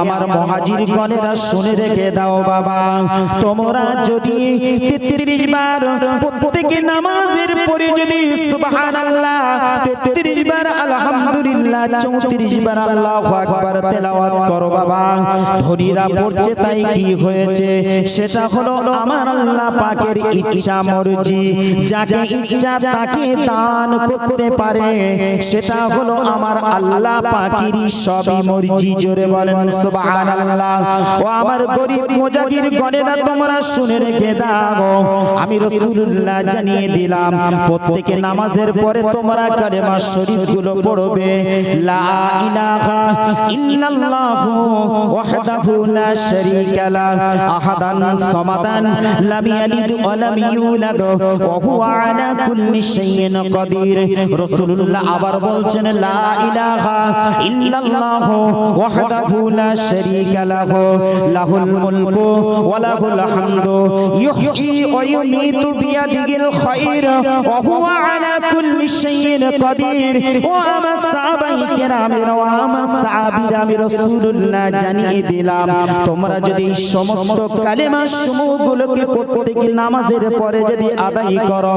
আমার মুহাজির গণেরা শুনে রেখে দাও বাবা, তোমরা যদি 33 বার প্রত্যেকে নামাজের পরে যদি সুবহানাল্লাহ 33 বার আলহামদুলিল্লাহ 34 বার আল্লাহু আকবার তেলাওয়াত করো বাবা, ধনীরা পড়ছে তাই কি হয়েছে, সেটা হলো আমার আল্লাহ পাকের ইচ্ছা মর্জি, যাকে ইচ্ছা তাকে দান করতে পারে, সেটা হলো আমার আল্লাহ পাকেরই সবই মর্জি। জোরে বলেন সুবহানাল্লাহ। ও আমার গরিব মুজাহিদ গণেরা তোমরা শুনে রেখে দাও, আমি রাসূলুল্লাহ জানিয়ে দিলাম প্রত্যেকে নামাজের পরে তোমরা কালেমা শরীফ গুলো পড়বে, লা ইলাহা ইল্লাল্লাহু ওয়াহদাহু লা শারীকা লা আহাদান সামাদান লাম ইয়ালিদ ওয়া লাম ইউলাদ ওয়া হুয়া আলা কুল্লি শাইইন কাদির। রাসূলুল্লাহ আবার বলছেন লা ইলাহা ইল্লাল্লাহু ওয়াহদাহু লা শারীকা লাহু লাহুল মুলকু ওয়া লাহুল হামদু ইউহয়ী ওয়া ইউমীতু বিয়াদিহিল খায়র ওয়া হুয়া আলা কুল্লি শাইইন কাদির। ও আমার সাহাবায়ে কেরামের ও আমার সাহাবীরা, আমি রাসূলুল্লাহ জানিয়ে দিলাম তোমরা যদি এই সমস্ত কালেমা সমূহগুলোকে প্রত্যেক নামাজের পরে যদি আদায় করো,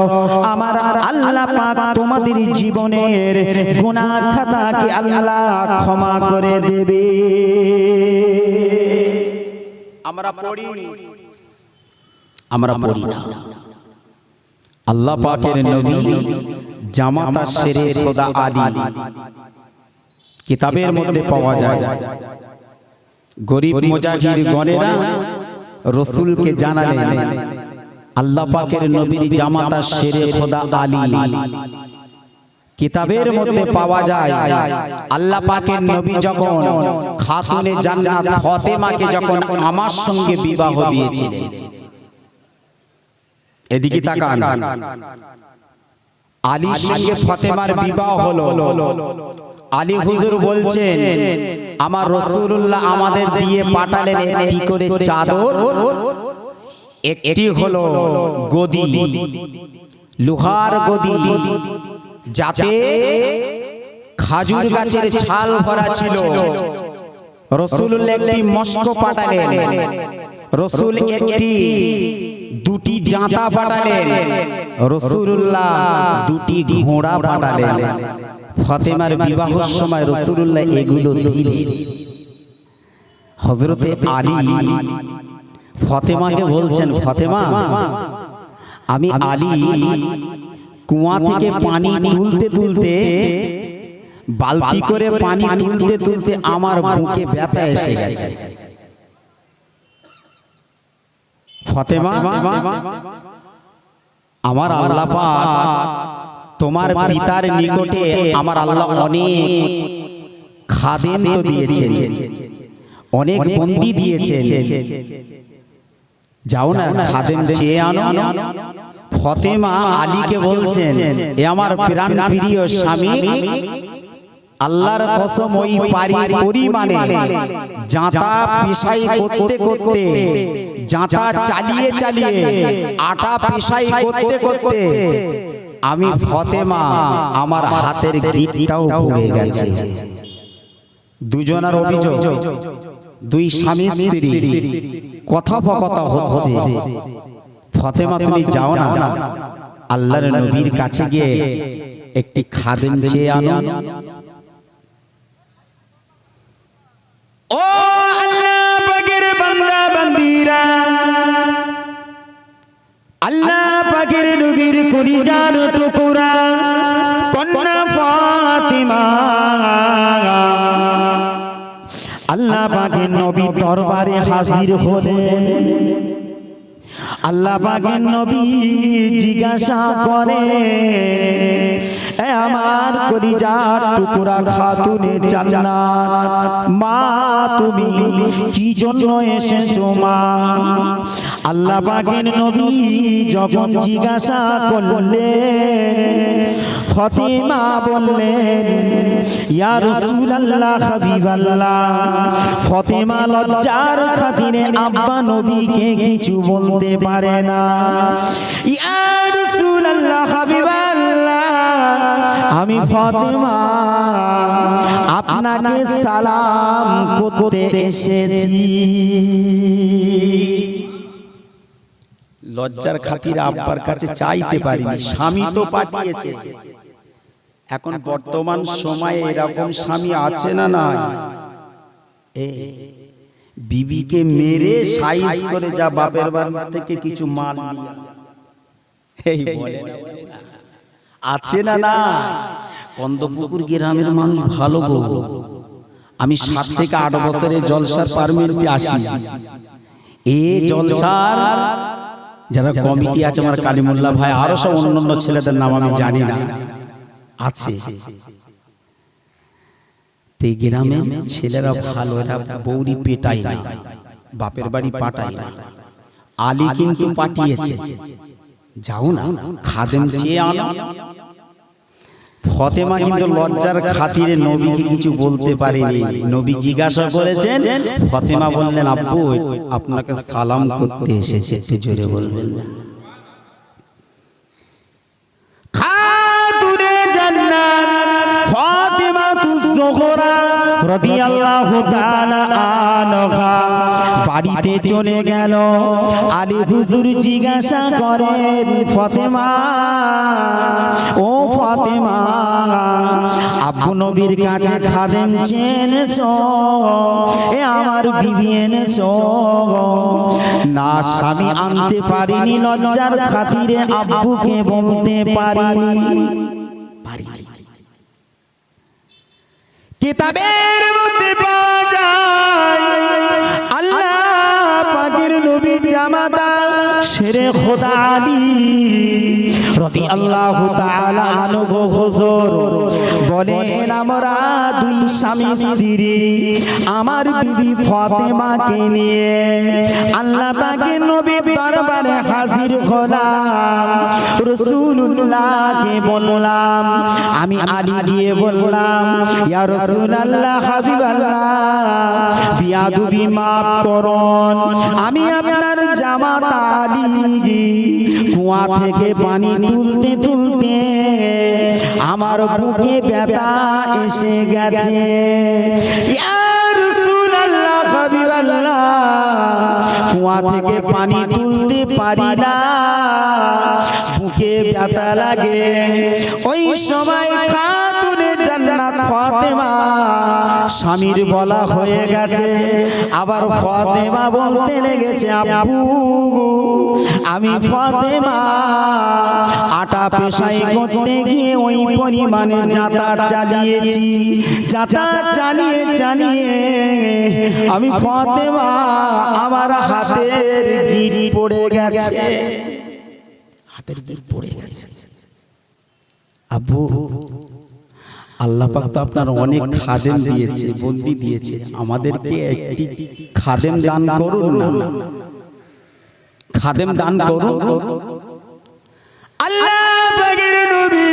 আমার আল্লাহ পাক তোমাদের জীবনের গুনাহ খাতাকে আল্লাহ ক্ষমা করে দেবে। আমরা পড়ি না। আল্লাহ পাকের নবী জামাতা শেরে খোদা আলী কিতাবের মধ্যে পাওয়া যায়। গরিব মুজাহিদ গণেরা রাসূলকে জানালেন আল্লাহ পাকের নবীর জামাতা শেরে খোদা আলী কিতাবের মধ্যে পাওয়া যায়। আল্লাহ পাকের নবী যখন খাতুনে জান্নাত ফাতেমাকে যখন আমার সঙ্গে বিবাহ দিয়েছিলেন, এদিকে তাকান, আলীর সঙ্গে ফাতেমার বিবাহ হলো। আলী হুজুর বলছেন আমার রাসূলুল্লাহ আমাদের দিয়ে পাঠালেন একটি করে চাদর, একটি হলো গদি, লোহার গদি, যাতে খাজুর গাছের ছাল ভরা ছিল। রাসূলুল্লাহ একটি মস্ক পাঠালেন, রাসূল দুটি জাঁতা পাঠালেন, রাসূলুল্লাহ দুটি ঘোড়া পাঠালেন। ফাতেমার বিবাহের সময় রাসূলুল্লাহ এগুলো দিলেন। হযরতে আলী ফাতেমাকে বলছেন, ফাতেমা আমি আলী কুয়া থেকে পানি তুলতে তুলতে, বালতি করে পানি তুলতে তুলতে আমার বুকে ব্যথা এসে গেছে। ফাতেমা আমার আল্লাহ পাক তোমার পিতার নিকটে আমার আল্লাহ অনেক খাদেম তো দিয়েছেন, অনেক বন্দী দিয়েছেন, যাও না খাদেম চেয়ে আনো। ফাতেমা আলীকে বলছেন এ আমার প্রাণ প্রিয় স্বামী, আল্লাহর কসম ওই পরিমাণে জাঁতা পেশাই করতে করতে, জাঁতা চালিয়ে চালিয়ে, আটা পেশাই করতে করতে আমি ফাতেমা আমার হাতের গিঁটটাও পুড়ে গেছে। দুজনের অভিযোগ, দুই স্বামী স্ত্রী কথোপকথন হচ্ছে। ফাতেমা তুমি যাও না আল্লাহর নবীর কাছে গিয়ে একটি খাদেম চেয়ে আনো। ও আল্লাহ পাকের বান্দা বান্দীরা, আল্লাহ পাকের নবীর কলিজার টুকরা কন্যা ফাতিমা, আল্লাহ পাকের নবী দরবারে হাজির হলেন। আল্লাহ পাকের নবী জিজ্ঞাসা করে এ আমার কলিজার টুকরা খাতুনে জান্নাত, মা তুমি কি জন্য এসেছো মা? আল্লাহ পাকের নবী যখন জিজ্ঞাসা করলেন, ফাতিমা বললেন ইয়া রাসূলুল্লাহ হাবিবাল্লাহ। ফাতিমা লজ্জার খাতিরে আব্বা নবীকে কিছু বলতে পারে না। ইয়া রাসূল রাসূলুল্লাহ হাবিবাল্লাহ, আমি ফাতেমা আপনাকে সালাম করতে এসেছি। লজ্জার খাতিরে আব্বার কাছে চাইতে পারিনি, স্বামী তো পাঠিয়েছে। এখন বর্তমান সময়ে এরকম স্বামী আছে না নাই? বিবিকে মেরে সাইজ করে যা বাপের বাড়ি থেকে কিছু মাল এই বলে আছে না না? কন্দপুকুর গ্রামের মানুষ ভালো গো। আমি 7 থেকে 8 বছরের জলসার পারমিটে আসি। এই জলসার যারা কমিটি আছে, আমার কালিমুল্লাহ ভাই, আরো সব অন্যান্য ছেলেদের নাম আমি জানি না, আছে। এই গ্রামের ছেলেরা ভালো, এরা বৌরি পেটাই না, বাপের বাড়ি পাঠাই না। আলী কিন্তু পাঠিয়েছে, যাও না খাদেম চেয়ে আনো। ফাতেমা কিন্তু লজ্জার খাতিরে নবীকে কিছু বলতে পারেনি। নবী জিজ্ঞাসা করেছেন, ফাতেমা বললেন, আব্বু আপনাকে সালাম করতে এসেছে, একটু জোরে বলবেন না? খাতুনে জান্নাত ফাতেমাতুজ যোহরা রাদিয়াল্লাহু তাআলা আনহা বাড়িতে চলে গেল। আলী হুজুর জিজ্ঞাসা করেন, ফাতেমা, ও ফাতেমা, আব্বু নবীর কাছে খাদেম চেনেছো? এ আমার বিবি এনেছো? না স্বামী, আনতে পারিনি, লজ্জার খাতিরে আব্বুকে বলতে পারিনি। কিতাবের মধ্যে পাওয়া যায়, আল্লাহ পাকের নবীর জামাতা শেরে খোদা আলী রাদিয়াল্লাহু তাআলা আনহু হুজুর বলেন, আমরা 2 স্বামী স্ত্রী আমার বিবি ফাতেমাকে নিয়ে আল্লাহ পাকের নবীর দরবারে হাজির হলাম। রাসূলুল্লাহকে বললাম, আমি আলী দিয়ে বললাম, ইয়া রাসূলুল্লাহ হাবিবাল্লাহ, বিয়াদবি মাফ করুন, আমি আপনার জামাতা আলী কুয়া থেকে পানি তুলতে তুলতে আমার বুকে ব্যথা এসে গেছে। ইয়া রাসূলুল্লাহ হাবিবাল্লাহ, কুয়া থেকে পানি তুলতে পারি না, বুকে ব্যথা লাগে। ওই সময় খাতুনে জান্নাত ফাতেমা স্বামীর বলা হয়ে গেছে। আবার ফাতেমা বলতে লেগেছে, আব্বু আমি ফাতেমা আটা পেশাই করতে গিয়ে ওই পরিমাণে যাতা চালিয়েছি, যাতা চালিয়ে চালিয়ে আমি ফাতেমা আমার হাতের গিট পড়ে গেছে, হাতের গিট পড়ে গেছে। আব্বু, আল্লাহ পাক তো আপনার অনেক খাদেম দিয়েছে, বন্দি দিয়েছে, আমাদেরকে একটি খাদেম দান করুন না, খাদেম দান করুন। আল্লাহ পাকের নবী,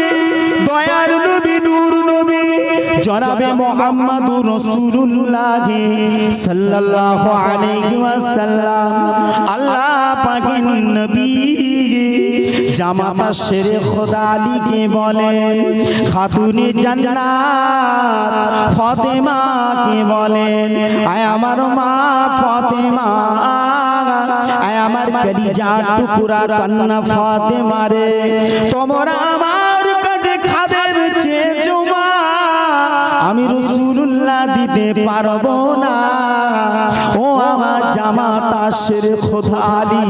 দয়ার নবী, নূর নবী জনাবে মুহাম্মদুর রাসূলুল্লাহ সাল্লাল্লাহু আলাইহি ওয়াসাল্লাম, আল্লাহ পাকের নবী জামাতা শেরে খোদা আলীকে বলেন, খাতুনে জান্নাত ফাতেমাকে বলেন, আয় আমার মা ফাতেমা, আয় আমার কলিজা টুকরা কন্যা ফাতেমা রে, তোমরা আমার কাছে খাদের চেয়েছো মা, আমি রাসূলুল্লাহ দিতে পারবো না। ও আমার জামাতা শেরে খোদা আলী,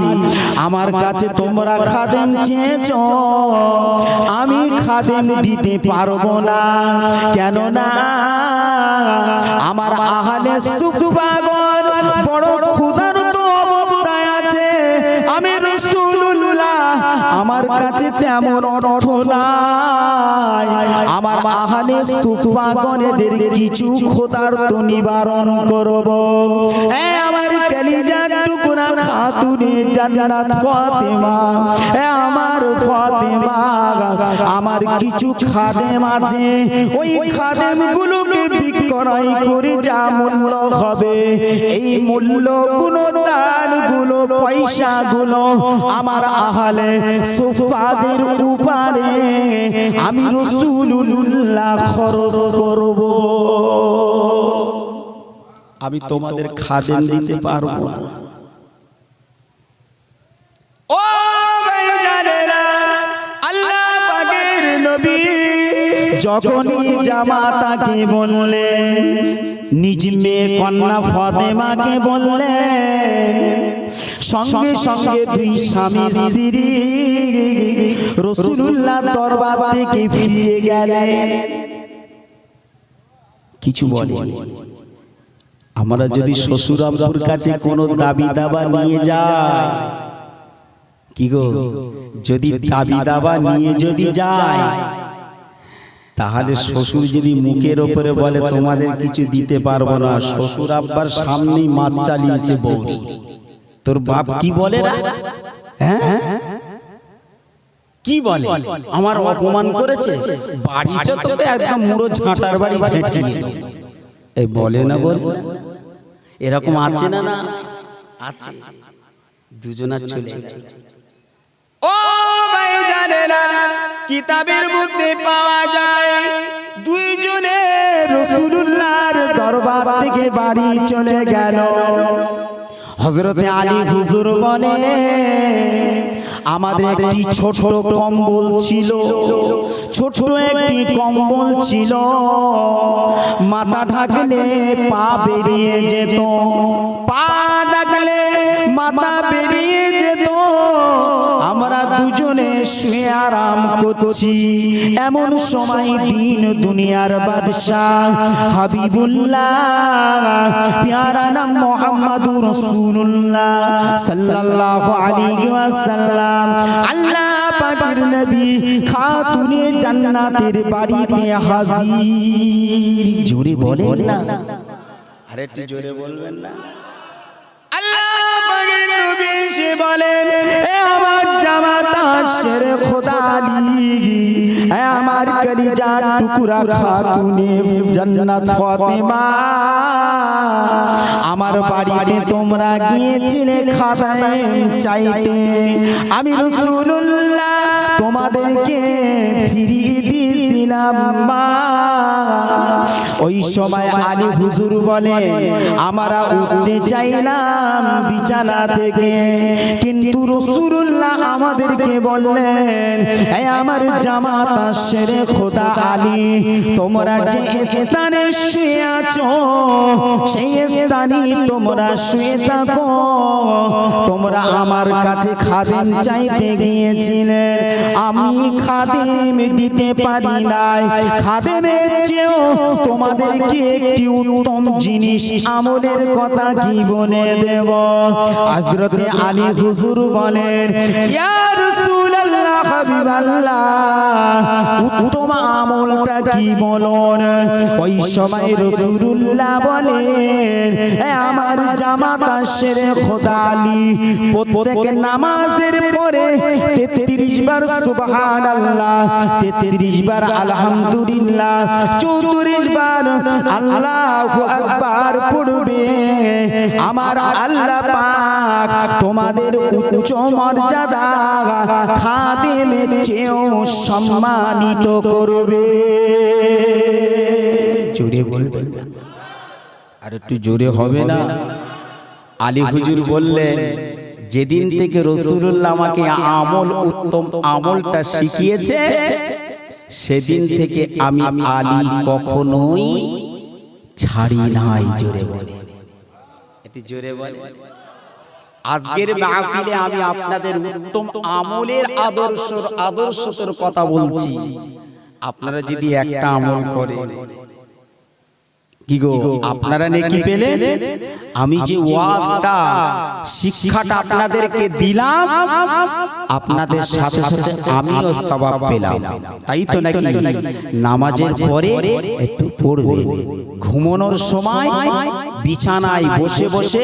আমার কাছে তোমরা খাদেম চেয়েছো, আমি খাদেম দিতে পারবো না। কেন না, আমার আহলে সুফাগণ বড় ক্ষুধার্ত অবস্থায় আছে, আমি রাসূলুল্লাহ আমার কাছে তেমন অর্থ নাই, আমার আহলে সুফাগণেদের কিছু ক্ষুধার্ত নিবারণ করব। আমার কলিজার টুকরা খাতুনে জান্নাত ফাতেমা, আমার ফাতেমা, আমার কিছু খাদেম আছে, ওই খাদেম গুলোকে বিক্রয় করে যা মূল্য হবে, এই মূল্য গুলো, দান গুলো, পয়সা গুলো আমার আহলে সুফাদের উপরে আমি রাসূলুল্লাহ খরচ করব। আমি তোমাদের খাদেম দিতে পারবো না। ও ভাইজানেরা, আল্লাহ পাকের নবী যখনই জামাতাকে বললেন, নিজ মেয়ে কন্যা ফাতেমাকে বললেন, সঙ্গে সঙ্গে দুই স্বামী স্ত্রী রাসূলুল্লাহ দরবার থেকে ফিরে গেলেন। কিছু বলেন। আমরা যদি শ্বশুর আব্বুর কাছে কোনো দাবি দাবা নিয়ে যাই, কি গো, যদি দাবি দাবা নিয়ে যদি যায়, তাহলে শ্বশুর যদি মুখের উপরে বলে তোমাদের কিছু দিতে পারবো না, শ্বশুর আব্বার সামনেই মাছ চালিয়েছে বৌরি, তোর বাপ কি বলে না? হ্যাঁ, কি বলে? আমার অপমান করেছে, বাড়ি তোকে একদম মুড়ো ঝাঁটার বাড়ি ঝেঁটে নিত, এই বলে না? বল, এরকম আছে না? না আছে, দুজনা চলে। ও ভাইজানেরা, কিতাবের মধ্যে পাওয়া যায় দুইজনে রাসূলুল্লাহর দরবার থেকে বাড়ি চলে গেল। হযরতে আলী হুজুর বলে, আমাদের একটি ছোট কম্বল ছিল, ছোট একটি কম্বল ছিল, মাথা ঢাকলে পা বেরিয়ে যেত, পা ঢাকলে মাথা বেরিয়ে যেত, আমরা দুজনে শুয়ে আরাম করছি। এমন সময় দিন দুনিয়ার বাদশাহ হাবিবুল্লাহ প্যারা নাম মুহাম্মাদুর রাসূলুল্লাহ সাল্লাল্লাহু আলাইহি ওয়াসাল্লাম, আল্লাহ পাকের নবী খাতুনে জান্নাতের বাড়িতে হাজির। জোরে বলেন না, আরে একটু জোরে বলবেন না। আল্লাহ পাকের নবী সে বলেন, এ আমার জামাতা শেরে খোদা আলী, এ আমার কলিজার টুকরা খাতুনে জান্নাত ফাতেমা, আমার বাড়িতে তোমরা গিয়েছিলে খাদেম চাইতে, আমি রাসূলুল্লাহ তোমাদেরকে ফিরিয়ে দিয়েছিলাম মা। ওই সময় আলী হুজুর বলে, আমরা উঠতে চাইলাম বিছানা থেকে, কিন্তু রাসূলুল্লাহ আমাদেরকে বললেন, এ আমার জামাতা শেরে খোদা আলী, তোমরা যে স্থানে শুয়ে আছো সেই স্থানে তোমরা শুয়ে থাকো। তোমরা আমার কাছে খাদেম চাইতে গিয়েছিলে, আমি খাদেম দিতে পারি নাই, খাদেমের চেয়েও তোমাদেরকে একটি উত্তম জিনিস আমলের কথা কি বলে দেব। হযরতে আলী হুজুর বলেন, ইয়া রাসূলুল্লাহ হাবিবাল্লাহ, উত্তম আমলটা কি বলুন। ওই সময় রাসূলুল্লাহ বলেন, এ আমার জামাতা শেরে খোদা আলী, প্রত্যেক নামাজের পরে 33 বার সুবহানাল্লাহ, 33 বার আলহামদুলিল্লাহ, 34 বার আল্লাহু আকবার পড়বে। আমার আল্লাহ পাক তোমাদের উচ্চ মর্যাদা খাদেমের চেয়েও সম্মানিত করবে। জোরে বলবেন না, আর একটু জোরে হবে না? আলী হুজুর বললেন, যেদিন থেকে রাসূলুল্লাহ আমাকে আমল, উত্তম আমলটা শিখিয়েছে, সেদিন থেকে আমি আলী কখনোই ছাড়ি নাই। জোরে বলে, একটু জোরে বলে। আজকের মাহফিলে আমি আপনাদের উত্তম আমলের আদর্শর কথা বলছি। আপনারা যদি একটা আমল করেন, কি গো আপনারা নেকি পেলেন? আমি যে ওয়াজটা শিক্ষাটা আপনাদেরকে দিলাম, আপনাদের সাথে সাথে আমিও সওয়াব পেলাম, তাই তো নাকি? নামাজের পরে একটু পড়বেন, ঘুমানোর সময় বিছানায় বসে বসে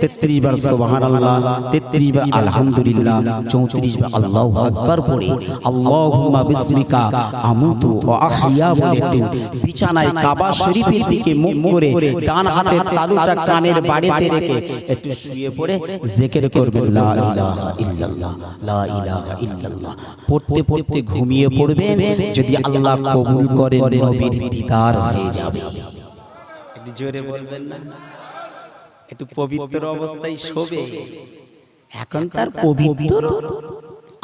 33 বার সুবহানাল্লাহ, 33 বার আলহামদুলিল্লাহ, 34 বার আল্লাহু আকবার পড়ে আল্লাহুম্মা বিসমিকা আমুতু ওয়া আহইয়া বলে একটু বিছানায় কাবা শরীফের দিকে মুখ করে ডান হাতের তালুটা কানের বাড়িতে রেখে একটু শুয়ে পড়ে জিকির করবেন, লা ইলাহা ইল্লাল্লাহ, লা ইলাহা ইল্লাল্লাহ। পড়তে পড়তে ঘুমিয়ে পড়বেন, যদি আল্লাহ কবুল করেন নবীর দিদার হয়ে যাবে। একটু জোরে বলবেন না? একটু পবিত্র অবস্থায় শোবে। এখন তার পবিত্র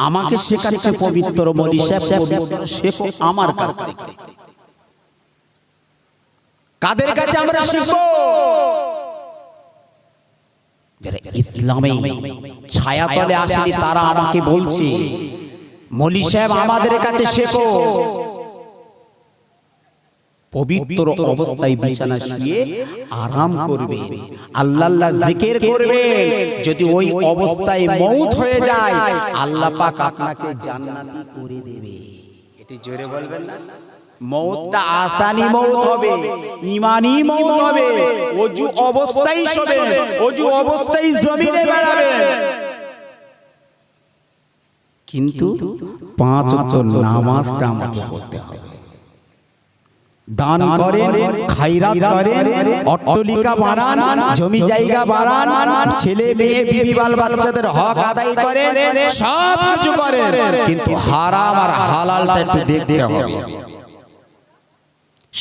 আমাকে শেখাচ্ছে, পবিত্র বলি পবিত্র শেখো আমার কাছ থেকে। কাদের কাছে আমরা শিখবো? যারা ইসলামে ছায়াতলে আসেনি তারা আমাকে বলছে, মৌলী সাহেব আমাদের কাছে শেখো। পবিত্র অবস্থায় বিছানা শুয়ে আরাম করবে, আল্লাহ আল্লাহ জিকির করবে। যদি ওই অবস্থায় মউত হয়ে যায়, আল্লাহ পাক আপনাকে জান্নাতি করে দেবে। এটি জোরে বলবেন না? মউতটা আসানি মউত হবে, ঈমানি মউত হবে। ওযু অবস্থায় শোবে, ওযু অবস্থায় জমিনে বেড়াবে, কিন্তু 5 ওয়াক্ত নামাজটা আমাকে পড়তে হবে। দান করেন, খায়রাত করেন, অট্টালিকা বানান, জমি জায়গা বানান, ছেলে মেয়ে বিবি বাল বাচ্চাদের হক আদায় করেন, সব কিছু করেন, কিন্তু হারাম আর হালালটা একটু দেখতে হবে।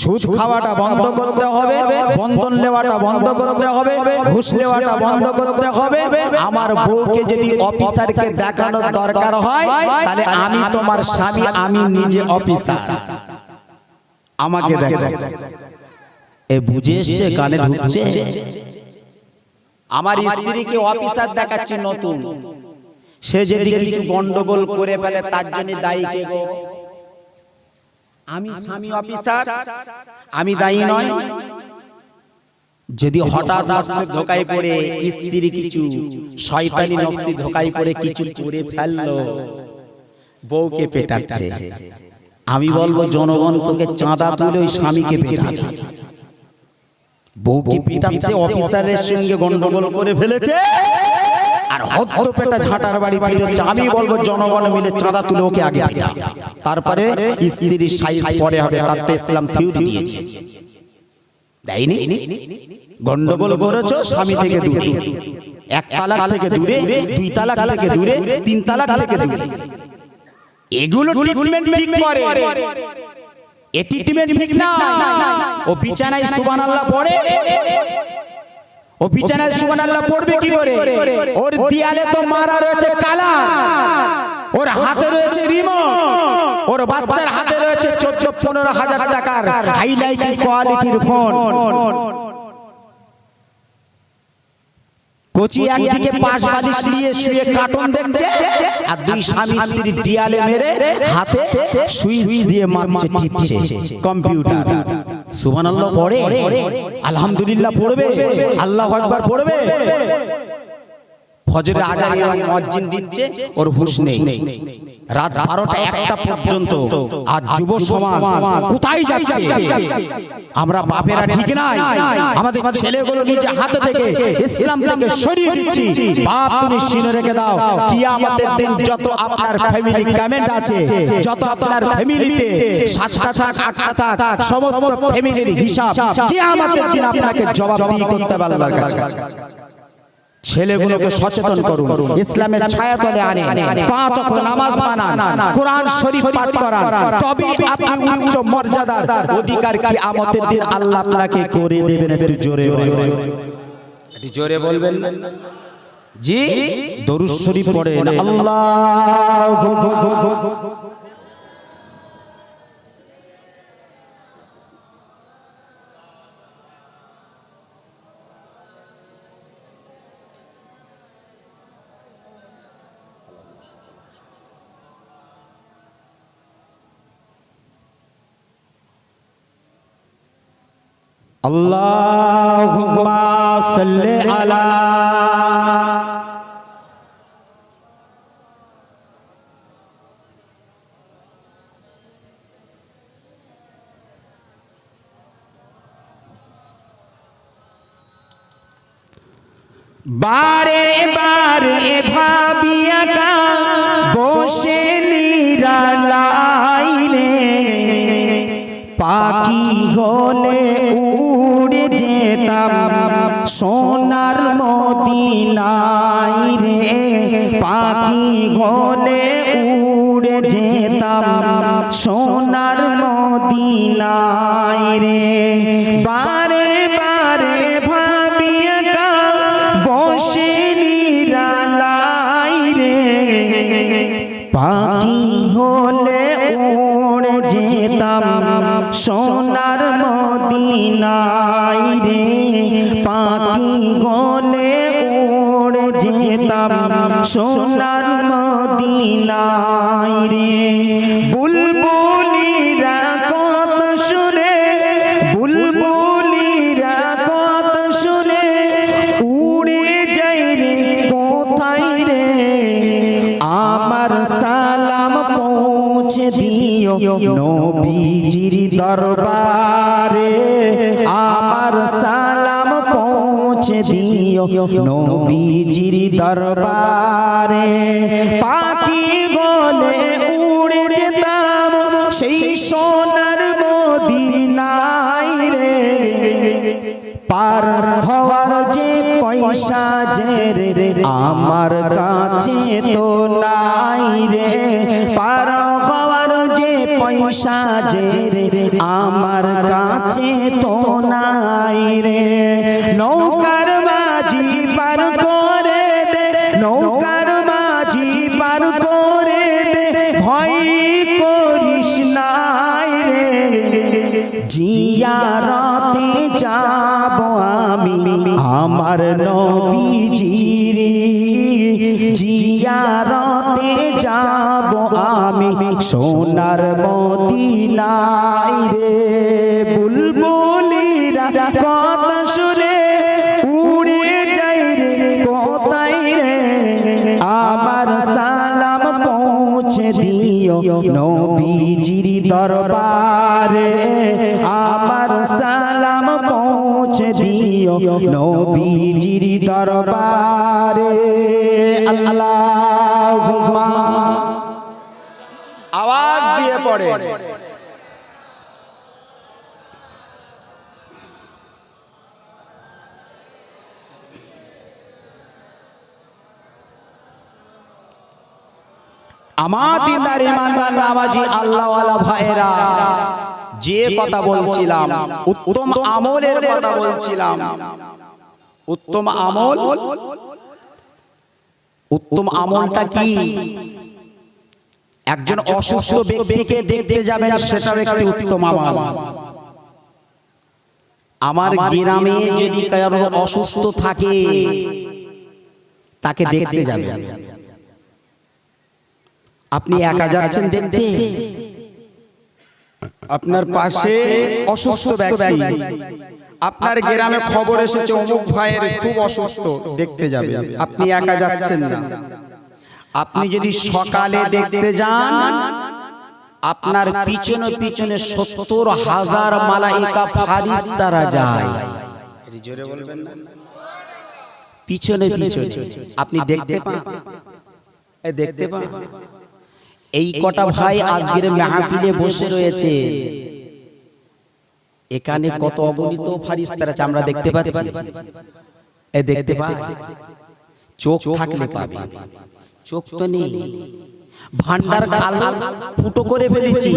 সুদ খাওয়াটা বন্ধ করতে হবে, বন্ধন নেওয়াটা বন্ধ করতে হবে, ঘুষ নেওয়াটা বন্ধ করতে হবে। আমার বউকে যদি অফিসারকে দেখানোর দরকার হয়, তাহলে আমি তোমার স্বামী, আমি নিজে অফিসার, আমাকে দেখো। এ বুঝে এসছে, কানে ঢুকছে? আমার স্ত্রীকে অফিসার দেখাচ্ছি নতুন, সে যদি কিছু গন্ডগোল করে ফেলে তার জন্য দায়ী কে গো? আমি স্বামী অফিসার, আমি দায়ী নয়? যদি হঠাৎ নফসে ধোকায় পড়ে স্ত্রী কিছু শয়তানি নফসি ধোকায় পড়ে কিছু করে ফেললো, বউকে পেটাচ্ছে, আমি বলবো জনগণ তোকে চাঁদা তুলে ওই স্বামীকে পেটাবে। বউকে পেটাচ্ছে, অফিসারের সঙ্গে গন্ডগোল করে ফেলেছে, আর হদ্দ পেটা ঝাঁটার বাড়ি পেটাচ্ছে। আমি বলবো জনগণ মিলে চাঁদা তুলে ওকে আগে পেটা, তারপরে স্ত্রীর সাইজ পরে হবে। তার তো ইসলাম থিওরি দিয়েছে, দেয়নি? গন্ডগোল করেছো স্বামী থেকে দূরে, 1 তালাক থেকে দূরে, 2 তালাক থেকে দূরে, 3 তালাক থেকে দূরে। এগুলো ট্রিটমেন্ট ঠিক করে, এ ট্রিটমেন্ট ঠিক না। ও বিছানায় সুবহানাল্লাহ পড়ে, ও বিছানায় সুবহানাল্লাহ পড়বে কি করে? ওর দেয়ালে তো মারা রয়েছে কালা, ওর হাতে রয়েছে রিমোট, ওর বাচ্চার হাতে রয়েছে 14-15 হাজার টাকার হাইলাইটেড কোয়ালিটির ফোন। কোচি একদিকে পাশ বালিশ নিয়ে শুয়ে কার্টুন দেখছে, আর 2 স্বামী স্ত্রী দেয়ালে মেরে হাতে সুইচ দিয়ে মারছে, টিপছে কম্পিউটার। সুবহানাল্লাহ পড়ে, আলহামদুলিল্লাহ পড়বে, আল্লাহু আকবার পড়বে, ফজরের আজান এবং মুয়াজ্জিন দিচ্ছে, ওর হুঁশ নেই। রাত 12টা-1টা পর্যন্ত। আজ যুব সমাজ কোথায় যাচ্ছে? আমরা বাপেরা ঠিক নাই, আমাদের ছেলেগুলো নিজে হাতে থেকে ইসলাম থেকে সরিয়ে দিচ্ছি। বাপ তুমি শুনে রেখে দাও, কিয়ামতের দিন যত আপনার ফ্যামিলি কমেন্ট আছে, যত আপনার ফ্যামিলিতে 7টা থাক 8টা থাক, সমস্ত ফ্যামিলির হিসাব কিয়ামতের দিন আপনাকে জবাবদিহি করতে হবে আল্লাহর কাছে। ছেলেগুলোকে সচেতন করুন, ইসলামের ছায়াতলে আনেন, 5 ওয়াক্ত নামাজ বানান, কোরআন শরীফ পাঠ করান, তবে আপনি উচ্চ মর্যাদার অধিকার কিয়ামতের দিন আল্লাহ আপনাকে করে দেবেন। একটু জোরে বলবেন, একটু জোরে বলবেন জি। দরুদ শরীফ পড়েন, আল্লাহু আল্লাহুম্মা সাল্লি আলা বারে বারে ভাবি একা বসে নিরালাই রে, পাখি হলে উড়ে যেতাম সোনার মদিনায় রে, পাখি হলে উড়ে যেতাম সোনার মদিনায় রে। বারে বারে ভাবি একা বসে নিরালাই রে, পাখি হলে উড়ে যেতাম সোনার মদিনায় রে, পাখি হলে উড়ে যেতাম সোনার মদিনায় রে। বুলবুলিরা কত শুনে, বুলবুলিরা কত শুনে উড়ে যাই রে কোথায় রে, আমার সালাম পৌঁছে দিও নবীজির দরবারে, আমার সালাম পৌঁছে দিও নবীজির দরবারে। পাখি গলে উড়ে যেতাম সেই সোনার মদিনায় রে, পার হওয়ার যে পয়সা যে রে আমার কাছে তো নাই রে, পার হওয়ার যে পয়সা যে রে আমার কাছে তো নাই রে। নৌকার মাঝি পার করে দে, নৌকার মাঝি পার করে দে, ভয় করিস নাই রে, জিয়ারতে যাব আমি আমার নবীজির, জিয়ারতে যাব আমি সোনার মদিনায় রে। বুলবুলিরা কথা শুনে উড়ে যাই রে কোথায় রে, আমার সালাম পৌঁছে দিও নবীজির দরবারে, আমার সালাম পৌঁছে দিও নবীজির দরবারে। আল্লাহুম্মা আওয়াজ দিয়ে পড়ে। আমার দিনদার ইমানদার নামাজি আল্লাহওয়ালা ভাইরা, যে কথা বলছিলাম উত্তম আমলের কথা বলছিলাম, উত্তম আমল, উত্তম আমলটা কি? একজন অসুস্থ ব্যক্তিকে দেখতে যাবেন, সেটাও একটি উত্তম আমল। আমার গ্রামে যদি কারো অসুস্থ থাকে তাকে দেখতে যাবেন, আপনি একা যাচ্ছেন দেখতে, আপনার পাশে অসুস্থ ব্যক্তি, আপনার গ্রামে খবর এসেছে অমুক ভাইয়ের খুব অসুস্থ, দেখতে যাবেন, আপনি একা যাচ্ছেন না। আপনি যদি সকালে দেখতে যান, আপনার পিছনে পিছনে ৭০,০০০ মালাইকা ফারিস্তারা যায়। জোরে বলবেন না, পিছনে পিছনে আপনি দেখতে পান, দেখতে পান। এই কটা ভাই আজকের মাহফিলে বসে রয়েছে, এখানে কত অগণিত ফারিস্তারা আছে আমরা দেখতে পাচ্ছি, দেখতে পাই, চোখ থাকলে পাবে, চোখ তো নেই। ভান্ডার খাল ফুটো করে ফেলেছি,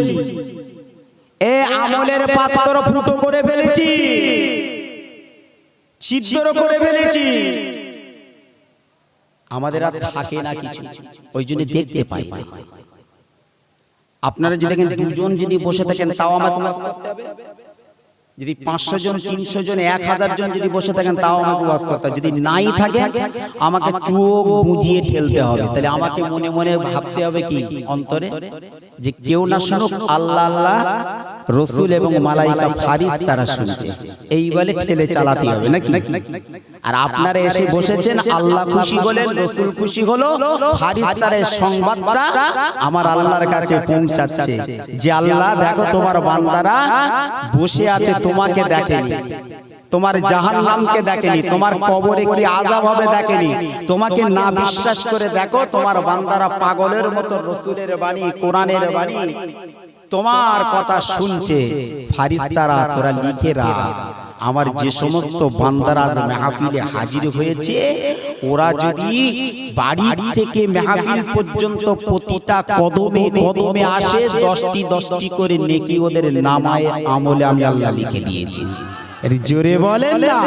এ আমলের পাত্র ফুটো করে ফেলেছি, ছিদ্র করে ফেলেছি, আমাদের আর থাকে না কিছু, ওই জন্য দেখতে পাই না। আপনারা যদি দেখেন দুজন যদি বসে থাকেন তাও আমাকে ওয়াজ করতে হবে, যদি 500 জন 300 জন 1000 জন যদি বসে থাকেন তাও আমাকে ওয়াজ করতে হবে, যদি নাই থাকে আমাকে চোখ বুজিয়ে ঠেলতে হবে। তাহলে আমাকে মনে মনে ভাবতে হবে কি অন্তরে, যে কেউ না শুনুক, আল্লাহ আল্লাহ রসুল এবং মালাইকা ফারিস্তারা শুনছে, এই বলে ঠেলে চালাতে হবে নাকি? আর আপনারা এসে বসেছেন, আল্লাহ খুশি হলেন, রসুল খুশি হলো, ফারিস্তারা সংবাদটা আমার আল্লাহর কাছে পৌঁছাচ্ছে যে আল্লাহ দেখো তোমার বান্দারা বসে আছে, তোমাকে দেখেনি, তোমার জাহান্নামকে দেখেনি, তোমার কবরে কি আযাব হবে দেখেনি, তোমাকে না বিশ্বাস করে দেখো তোমার বান্দারা পাগলের মতো রসুলের বাণী, কোরআনের বাণী তোমার কথা শুনছে। ফারিস্তারা তোরা লিখে রাখ, আমার যে সমস্ত বান্দারা আজ মাহফিলে হাজির হয়েছে, ওরা যদি বাড়ি থেকে মাহফিল পর্যন্ত প্রতিটা কদমে কদমে আসে 10টি 10টি করে নেকি ওদের নামায়ে আমলে আমি আল্লাহ লিখে দিয়েছি। এর জোরে বলেন না,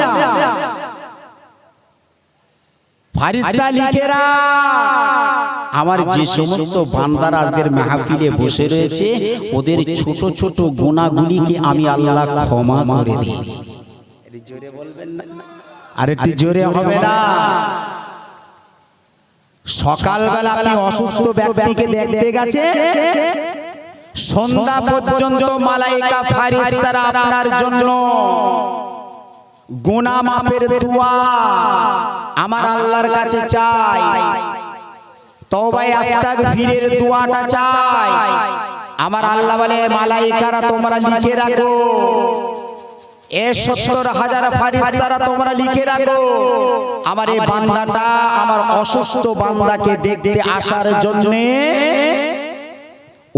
ফারিস্তা লিখে রাখ, আমার যে সমস্ত বান্দারা আজকের মাহফিলে বসে রয়েছে ওদের ছোট ছোট গুনাহগুলিকে আমি আল্লাহ ক্ষমা করে দিয়েছি। জোরে বলবেন না, আর একটু জোরে হবে না? সকালবেলা আপনি অসুস্থ ব্যক্তিকে দেখতে গেছে, সন্ধ্যা পর্যন্ত মালাইকা ফারিস্তারা আপনার জন্য গুনাহ মাফের দোয়া আমার আল্লাহর কাছে চাই, তওবা আস্তাগফিরের দোয়াটা চাই। আমার আল্লাহ বলে মালাইকারা তোমরা লিখে রাখো, এ 70,000 ফারিস্তারা তোমরা লিখে রাখো, আমার এই বান্দাটা আমার অসুস্থ বান্দাকে দেখতে আসার জন্য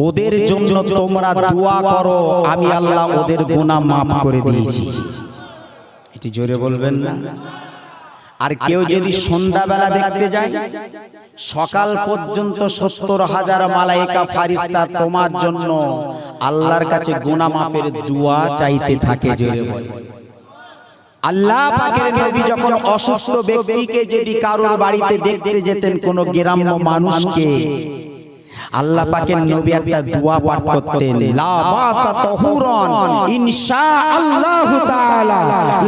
ওদের জন্য তোমরা দোয়া করো, আমি আল্লাহ ওদের গুনাহ মাফ করে দিয়েছি। এটি জোরে বলবেন না? আর কেউ যদি সন্ধ্যাবেলা দেখতে যায়, সকাল পর্যন্ত 70,000 মালাইকা ফারিস্তা তোমার জন্য আল্লাহর কাছে গুনাহ মাফের দোয়া চাইতে থাকে। জোরে বলে আল্লাহ পাকের নবী যখন অসুস্থ ব্যক্তিকে যদি কারোর বাড়িতে দেখতে যেতেন, কোন গ্রাম্য মানুষকে, আল্লাহ পাকের নবী একটা দোয়া পাঠ করতেন, লা বাসা তাহুরান ইনশাআল্লাহু তাআলা,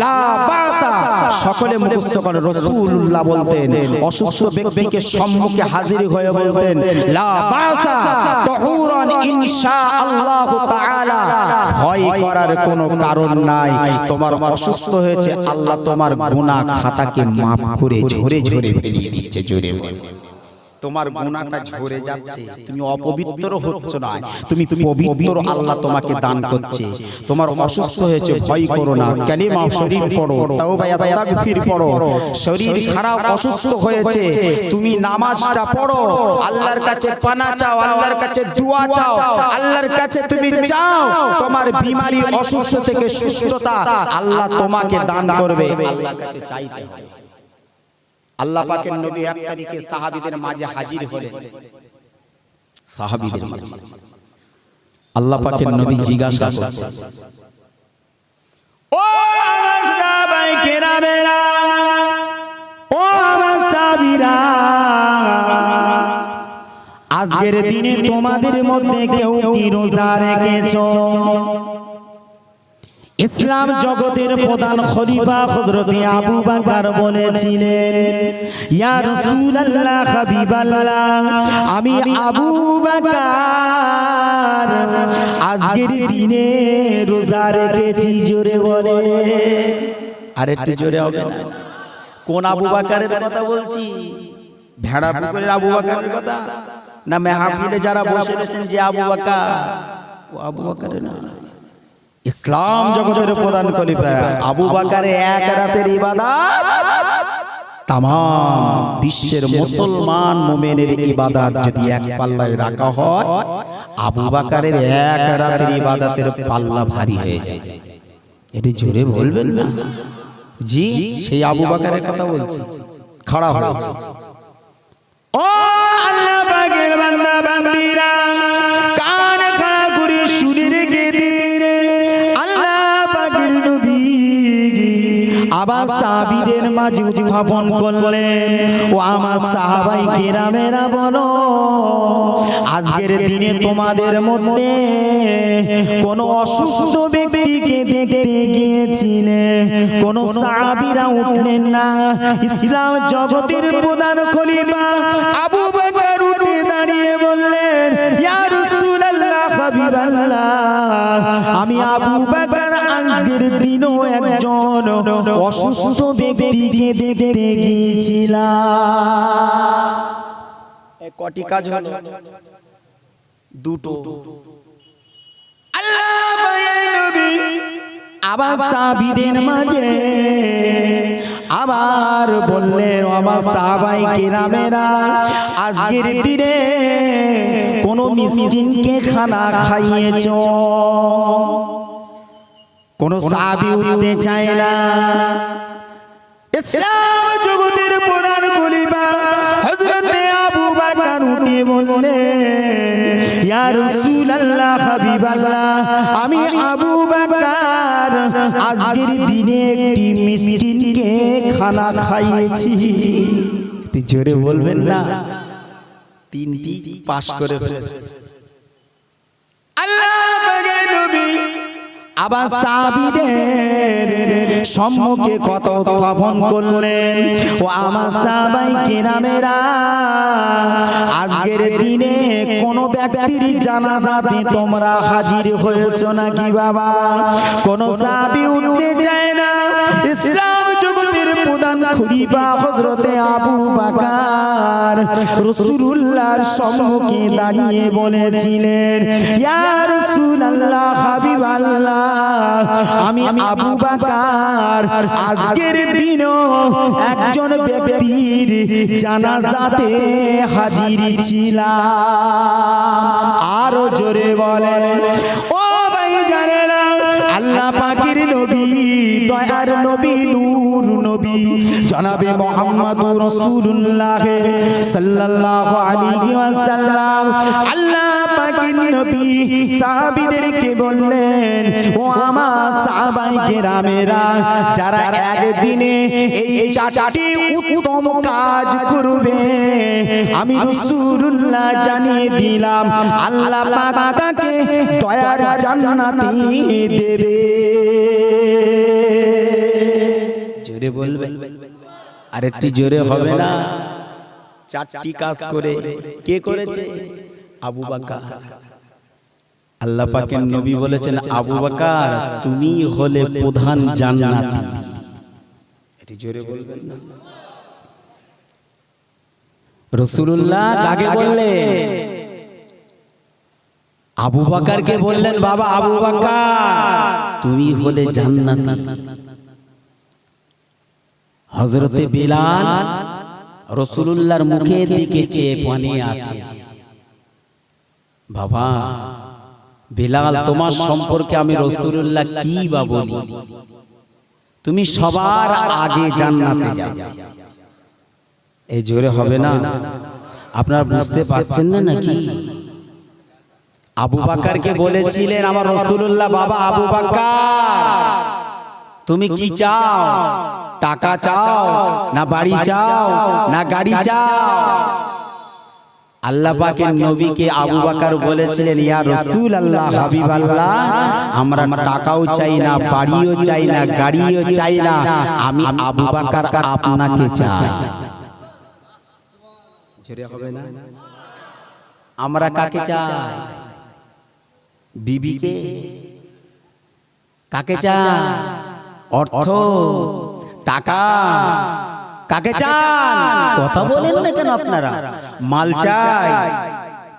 লা বাসা, সকলে মুখস্থ করে রাসূলুল্লাহ বলতেন, অসুস্থ ব্যক্তিকে সম্মুখে হাজির হয়ে বলতেন, লা বাসা তাহুরান ইনশাআল্লাহু তাআলা, ভয় করার কোনো কারণ নাই, তোমার অসুস্থ হয়েছে, আল্লাহ তোমার গুনাহ খাতাকে মাফ করে ঝরে ঝরে ফেলিয়ে দিচ্ছে। জোরে বলে তোমার গুনাহটা ঝরে যাচ্ছে, তুমি অপবিত্র হচ্ছ না, তুমি পবিত্র, আল্লাহ তোমাকে দান করছে। তোমার অসুস্থ হয়েছে, ভয় করো না, কালিমা শরীফ পড়ো, তাওবা আস্তাগফির পড়ো, শরীর খারাপ অসুস্থ হয়েছে, তুমি নামাজটা পড়ো, আল্লাহর কাছে পানা চাও, আল্লাহর কাছে দোয়া চাও, আল্লাহর কাছে তুমি চাও তোমার বিমারি অসুস্থ থেকে সুস্থতা আল্লাহ তোমাকে দান করবে। আল্লাহর কাছে চাইতে হয়। আল্লাহ পাকের নবী 1 তারিখে সাহাবীদের মাঝে হাজির হলেন, সাহাবীদের মাঝে আল্লাহ পাকের নবী জিজ্ঞাসা করছেন, ও আমার সাহাবায়ে কেরামেরা, ও আমার সাহাবীরা, আজকের দিনে তোমাদের মধ্যে কেউ কি রোজা রেখেছো? ইসলাম জগতের প্রধান খলিফা হযরত আবু বকর বলেছিলেন, ইয়া রাসূলুল্লাহ, হাবিবাল্লাহ, আমি আবু বকর আজকের দিনে রোজা রেখেছি। জোরে বলে, আর একটু জোরে হবে না? কোন আবু বকরের কথা বলছি? ভেড়া পুকুরের আবু বকরের কথা না? মাহফিলে যারা বসে আছেন যে আবু বকর, ও আবু বকর না। ইসলাম জগতের প্রধান খলিফা আবু বকরের এক রাতের ইবাদত তাম বিশ্বের মুসলমান মুমিনের ইবাদত যদি এক পাল্লায় রাখা হয়, আবু বকরের এক রাতের ইবাদতের পাল্লা ভারী হয়ে যায়। এটি জোরে বলবেন না? জি, সেই আবু বকরের কথা বলছি। খাড়া হয়েছে, ও আল্লাহ পাকের বান্দা বান্দীরা, কান খাড়া করে শুনে রেখে দিন, আল্লাহ পাকের নবী আবার সাহাবীদের মাঝে উত্থাপন করলেন, ও আমার সাহাবায়ে কেরামেরা বলো, আজকের দিনে তোমাদের মধ্যে কোন অসুস্থ ব্যক্তিকে দেখতে গিয়েছিলে, কোন সাহাবীরা উঠলেন না। ইসলাম জগতের প্রধান খলিফা আবু বকর উঠে দাঁড়িয়ে বললেন, ইয়া রাসূলুল্লাহ, হাবিবাল্লাহ আমি আবু বকর আজকের দিনও একজন অসুস্থ ব্যক্তিকে দেখতে গিয়েছিলাম। কটি কাজ হলো? দুটো। আবার সাহাবীদের মাঝে আবার বললেন আমার সাহাবাই কেরামেরা আজকের দিনে কোন মিসকিনকে খানা খাইয়েছো? কোন সাহাবী উঠতে চায় না। ইসলাম জগতের প্রধান খলিফা হযরত আবু বকর উঠে বললেন ইয়া রাসূলুল্লাহ হাবিবাল্লাহ আমি আবু বকর আজকের দিনে একটি মিসকিনকে খানা খাইয়েছি। একটু জোরে বলবেন না? তিনটি পাস করে ফেলেছে। আল্লাহ পাকের নবী আবার সাহাবীদের সম্মুখে কত উত্থাপন করলেন, ও আমার সাহাবাই কেরামেরা আজকের দিনে কোন ব্যক্তির জানাজাতে তোমরা হাজির হয়েছো নাকি বাবা? কোন সাহাবী উঠতে চায় না। ইসলাম জগতের প্রধান খলিফা হযরতে আবু বকর রাসূলুল্লাহর সম্মুখে দাঁড়িয়ে বলেছিলেন ইয়া রাসূলুল্লাহ হাবিবাল্লাহ আমি আবু বকর আজকের দিনও একজন ব্যক্তির জানাজাতে হাজির ছিলাম। আরো জোরে বলে ও ভাই জানেনা আল্লাহ পাকের নবী দয়ার নবী নূর নবী জনাবে মুহাম্মদুর রাসূলুল্লাহ সাল্লাল্লাহু আলাইহি ওয়াসাল্লাম আল্লাহ পাকের নবী সাহাবীদেরকে বললেন ও আমার সাহাবায়ে কেরামেরা যারা একদিনে এই চারটি উত্তম কাজ করবে আমি রাসূলুল্লাহ জানিয়ে দিলাম আল্লাহ পাক তাকে দয়ার জান্নাতি দেবে। জোরে বলবে? আর একটু জোরে হবে না? চারটি কাজ করে কে করেছে? আবু বকর। আল্লাহ পাকের নবী বলেছেন আবু বকর তুমি হলে প্রধান জান্নাতি। এটি জোরে বলবেন না? রাসূলুল্লাহ কাকে বললেন? আবু বকরকে বললেন বাবা আবু বকর তুমি হলে জান্নাতি। হযরতে বিলাল রাসূলুল্লাহর মুখের দিকে চেয়ে পানি আছে। বাবা বিলাল তোমার সম্পর্কে আমি রাসূলুল্লাহ কি বা বলি? তুমি সবার আগে জান্নাতে যাবে। এই জোরে হবে না? আপনারা বুঝতে পারছেন না নাকি? আবু বকরকে বলেছিলেন আমার রাসূলুল্লাহ বাবা আবু বকর তুমি কি চাও? টাকা চাও না বাড়ি চাও না গাড়ি চাও? আল্লাহ পাকের নবীকে আবু বকর বলেছিলেন ইয়া রাসূলুল্লাহ হাবিবাল্লাহ আমরা টাকাও চাই না বাড়িও চাই না গাড়িও চাই না আমি আবু বকর আপনাকে চাই। ছেড়ে হবে না? আমরা কাকে চাই? বিবিকে? কাকে চাই? অর্থ টাকা? কাকে চান? কথা বলেন না কেন আপনারা? মাল চাই,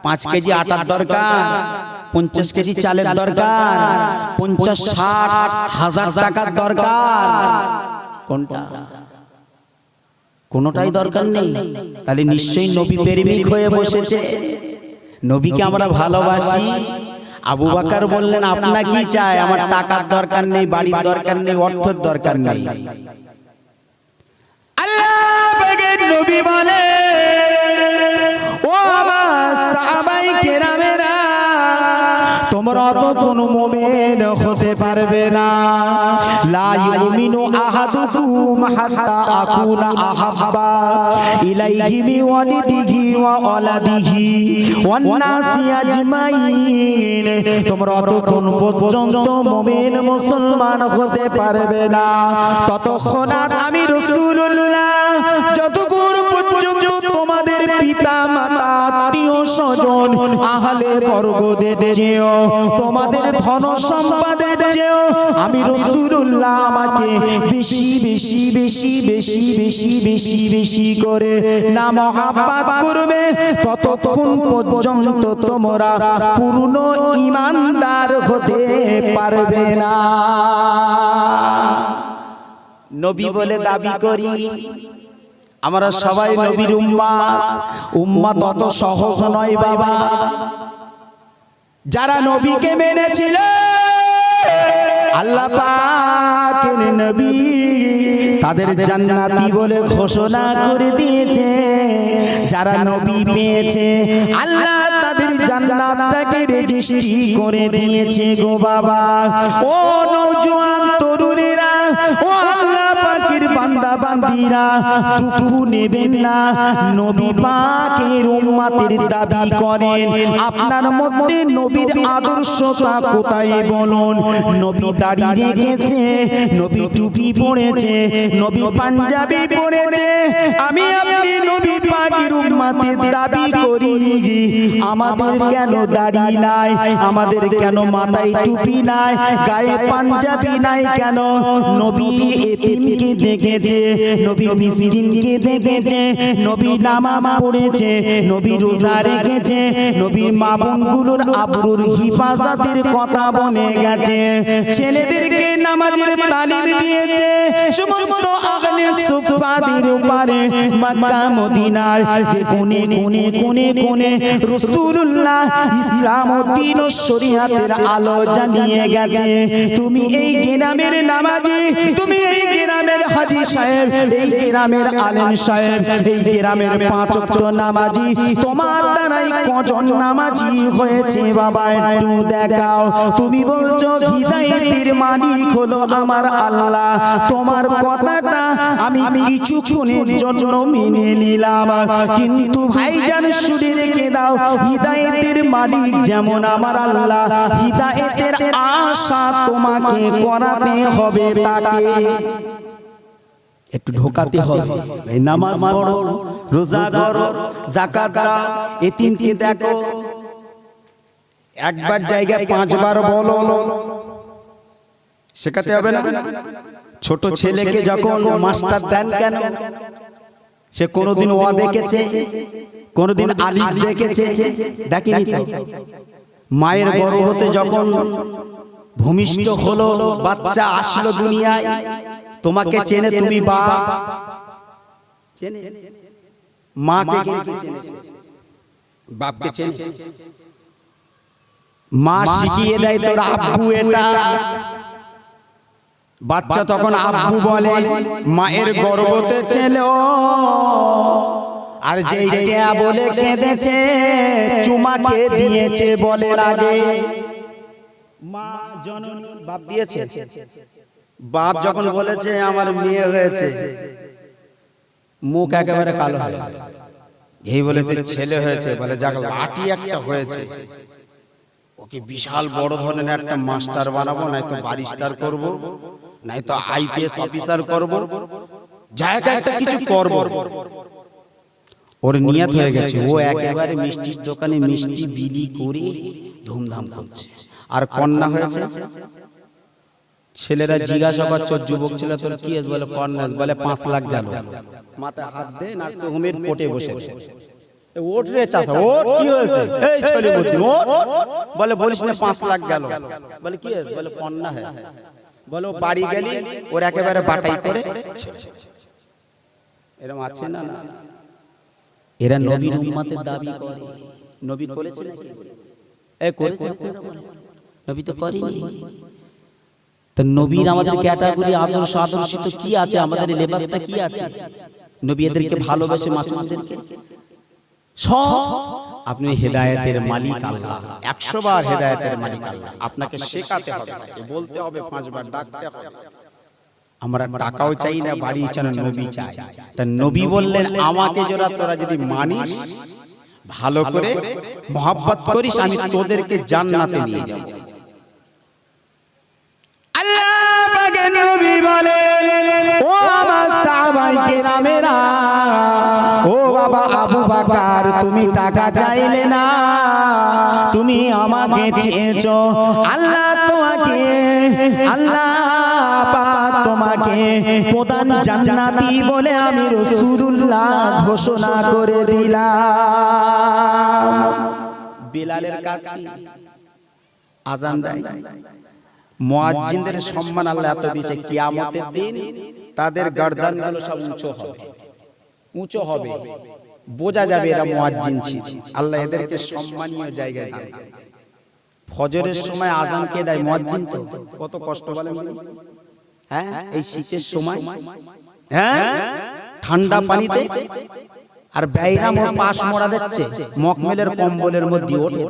5 কেজি আটার দরকার, 50 কেজি চালের দরকার, 50-60 হাজার টাকার দরকার। কোনটা? কোনটাই দরকার নেই। তাহলে নিশ্চয়ই নবী প্রেমিক হয়ে বসেছে। নবীকে আমরা ভালোবাসি। আবু বকর বললেন আপনার কি চাই? আমার টাকার দরকার নেই, বাড়ির দরকার নেই, অর্থের দরকার নেই। আল্লাহ পাকের নবী বলে ও আমার সাহাবায়ে কেরামেরা তোমরা তো কোন মুমিন হতে পারবে না। লা ইউমিনু আহাদুকুম হাত্তা আকুনা আহাব্বা ইলাইহি মিন ওয়ালিদিহি ওয়া ওয়ালাদিহি ওয়ান নাসি আজমাইন তোমরা ততক্ষণ পর্যন্ত মুমিন মুসলমান হতে পারবে না ততক্ষণ আমি রাসূলুল্লাহ যতক্ষণ পর্যন্ত তোমাদের পিতা মাতা আত্মীয় স্বজন আহলে বর্গদের চেয়েও তোমাদের ধন সম্পদের চেয়েও আমি রাসূলুল্লাহ আমাকে বেশি বেশি বেশি বেশি বেশি বেশি বেশি করে না মহব্বত করবে ততক্ষণ পর্যন্ত তোমরা পূর্ণ ঈমানদার হতে পারবে না। নবী বলে দাবি করি, আমরা সবাই নবীর উম্মত অত সহজ নয় বাবা। যারা নবীকে মেনেছিল আল্লাহ পাকের নবী তাদের জান্নাতি বলে ঘোষণা করে দিয়েছে। যারা নবী পেয়েছে আল্লাহ তাদের জান্নাতটাকে রেজিস্ট্রি করে দিয়েছে গো বাবা। ও নওজোয়ান তরুণেরা, ও আল্লাহ পাকের বান্দা বান্দীরা, দুঃখ নেবেন না। নবী পাকের উম্মতের দাবি করেন, আপনার মধ্যে নবীর আদর্শটা কোথায় বলুন? নবী দাড়ি রেখেছে, নবী টুপি পরেছে, নবী পাঞ্জাবি পরেছে, আমি আপনি নবী পাকের উম্মতের দাবি করি। আমাদের কেন দাড়ি নাই? আমাদের কেন মাথায় টুপি নাই? গায়ে পাঞ্জাবি নাই কেন? নবী এতিমকে দেখেছে, নবী মিসকিনকে দেখেছে, নবী নামাজ পড়েছে, নবী রোজা রেখেছে, নবীর মা বোনগুলোর আবরুর হিফাজতের কথা বলে গেছে, ছেলেদেরকে নামাজের তালিম দিয়েছে। সমস্ত আহলে সুফাদের উপরে মক্কা মদিনার কোণে কোণে কোণে কোণে রাসূলুল্লাহ ইসলাম ও দ্বীন ও শরীয়তের আলো জ্বালিয়ে গেছে। তুমি এই গ্রামের নামাজি, তুমি এই গ্রামের হাজী সাহেব, এই গ্রামের আলেম সাহেব, এই গ্রামের 5 ওয়াক্ত নামাজি, তোমার দ্বারাই কজন নামাজি হয়েছে বাবা একটু দেখাও। তুমি বলছো হিদায়াতের মালিক হলো আমার আল্লাহ, তোমার কথাটা আমি কিছুক্ষণের জন্য মেনে নিলাম, কিন্তু ভাইজান শুনে রেখে দাও, হিদায়াতের মালিক যেমন আমার আল্লাহ, হিদায়াতের আশা তোমাকে করাতে হবে, তাকে একটু ঢোকাতে হবে। নামাজ পড়ো, রোজা করো, যাকাত দাও, এতিমকে দেখো, একবার জায়গায় 5 বার বলো, শেখাতে হবে না? ছোট ছেলেকে যখন মাস্টার দেন কেন? সে কোনোদিন ওয়া দেখেছে? কোনোদিন আলিফ দেখেছে? দেখেনি তো। মায়ের গর্ভতে যখন ভূমিষ্ঠ হলো, বাচ্চা আসলো দুনিয়ায়, তোমাকে চেনে? তুমি চেনে? মাকে বাপকে চেনে? মা শিখিয়ে দেয় তোর আব্বু এটা। বাচ্চা তখন আব্বু বলে, মায়ের গর্ভতে ছিল, আর যেইটা বলে কেঁদেছে চুমাকে দিয়েছে বলে আগে মা জননী বাপ দিয়েছে। বাপ যখন বলেছে আমার মেয়ে হয়েছে, মুখ একেবারে কালো হয়ে গেল। যেই বলেছে ছেলে হয়েছে, বলে যাক লাঠি একটা হয়েছে, ওকে বিশাল বড় ধরনের একটা মাস্টার বানাবো, নয়তো ব্যারিস্টার করব, নয়তো আইপিএস অফিসার করব, জায়গা একটা কিছু করব। ওর নিয়ত হয়ে গেছে, ও একেবারে মিষ্টির দোকানে মিষ্টি বিলি করে ধুমধাম করছে। আর কন্যা হয়েছে, ছেলেরা জিজ্ঞাসা করছে, যুবক ছেলে তোর কি আছে? বলে কন্যা। বলে 5 লাখ গেল। মাথায় হাত দে, নার্সিং হোমের কোটে বসে ওঠ রে চাচা, ওঠ, কি হয়েছে? এই ছেলে বুদ্ধি, ওঠ। বলে বলিস না 5 লাখ গেল। বলে কি হয়েছে? বলে কন্যা হয়েছে। বলে ও বাড়ি গেলি ওর একেবারে বাটাই করে। এরকম আছে না? এরা নবীর উম্মতের দাবি করে। নবী করেছে নাকি? করেছে? নবী তো করেনি। তো নবীর আমাদের ক্যাটাগরি আদর্শিত কি আছে? আমাদের লেবাসটা কি আছে? নবী এদেরকে ভালোবেসে মাসুমদেরকে সব। আপনি হেদায়েতের মালিক আল্লাহ, 100 বার হেদায়েতের মালিক আল্লাহ। আপনাকে শেখাতে হবে, বলতে হবে, 5 বার ডাকতে হবে। আমরা টাকাও চাই না, বাড়ি চাই না, নবী চাই। তা নবী বললেন, আমাকে তোরা যদি মানিস, ভালো করে মহব্বত করিস, আমি তোদেরকে জান্নাতে নিয়ে যাব। আল্লাহ পাকের নবী বলেন, ও আমার সাহাবায়ে কেরামেরা, ও ও বাবা আবু বকর তুমি টাকা চাইলে না, তুমি আমাকে চেয়েছো। আল্লাহ তোমাকে, আল্লাহ পাক তোমাকে প্রধান জান্নাতি বলে আমি রাসূলুল্লাহ ঘোষণা করে দিলাম। বিলালের কাজ কি? আজান দেয়। মুয়াজ্জিনদের সম্মান আল্লাহ এত দিয়েছে, কিয়ামতের দিন তাদের গর্দানগুলো সব উঁচু হবে, বোঝা যাবে এরা মুয়াজ্জিন ছিল। আল্লাহ এদেরকে সম্মানীয় জায়গায় দান করেন। ফজরের সময় আজান কে দেয়? মুয়াজ্জিন। তো কত কষ্ট বলেন, হ্যাঁ এই শীতের সময়, হ্যাঁ ঠান্ডা পানিতে, আর বাইরা মোর পাশ মোড়া দিচ্ছে মকমেলের কম্বলের মধ্যে ওঠে।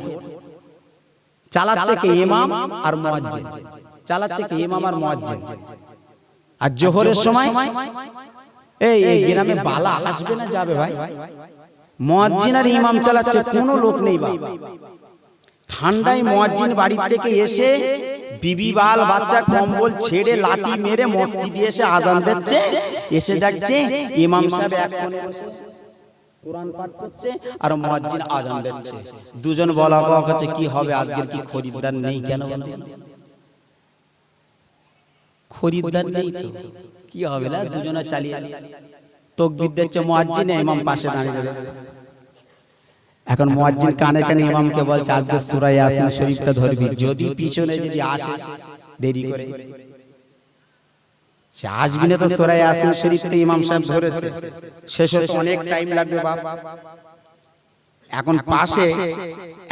চালাচ্ছে কে? ইমাম আর মুয়াজ্জিন। চালাচ্ছে কে? ইমাম আর মুয়াজ্জিন। আর জোহরের সময় এই গ্রামে বালা আসবে না যাবে ভাই? মুয়াজ্জিন আর ইমাম চালাচ্ছে, কোনো লোক নেই। বাবা ঠান্ডায় মুয়াজ্জিন বাড়ি থেকে এসে বিবি বাল বাচ্চা কম্বল ছেড়ে লাঠি মেরে মসজিদে এসে আজান দিচ্ছে, এসে যাচ্ছে ইমাম সাহেব এক কোণে বসে কোরআন পাঠ করছে আর মুয়াজ্জিন আজান দিচ্ছে। দুজন বলা হচ্ছে কি হবে আজকের, কি খরিদ্দার নেই কেন? খরিদ্দার নেই তো কি হবে না? দুজনে চালিয়ে তাকবীর দিচ্ছে মুয়াজ্জিন, ইমাম পাশে দাঁড়িয়ে। এখন মুয়াজ্জিন কানে কানে ইমামকে বলছে আজকে সূরা ইয়াসিন শরীফটা ধরবি, যদি পিছনে যদি আসে দেরি করে সে আসবি না। তো সূরা ইয়াসিন শরীফটা ইমাম সাহেব ধরেছে, শেষ হতে অনেক টাইম লাগবে বাপ। এখন পাশে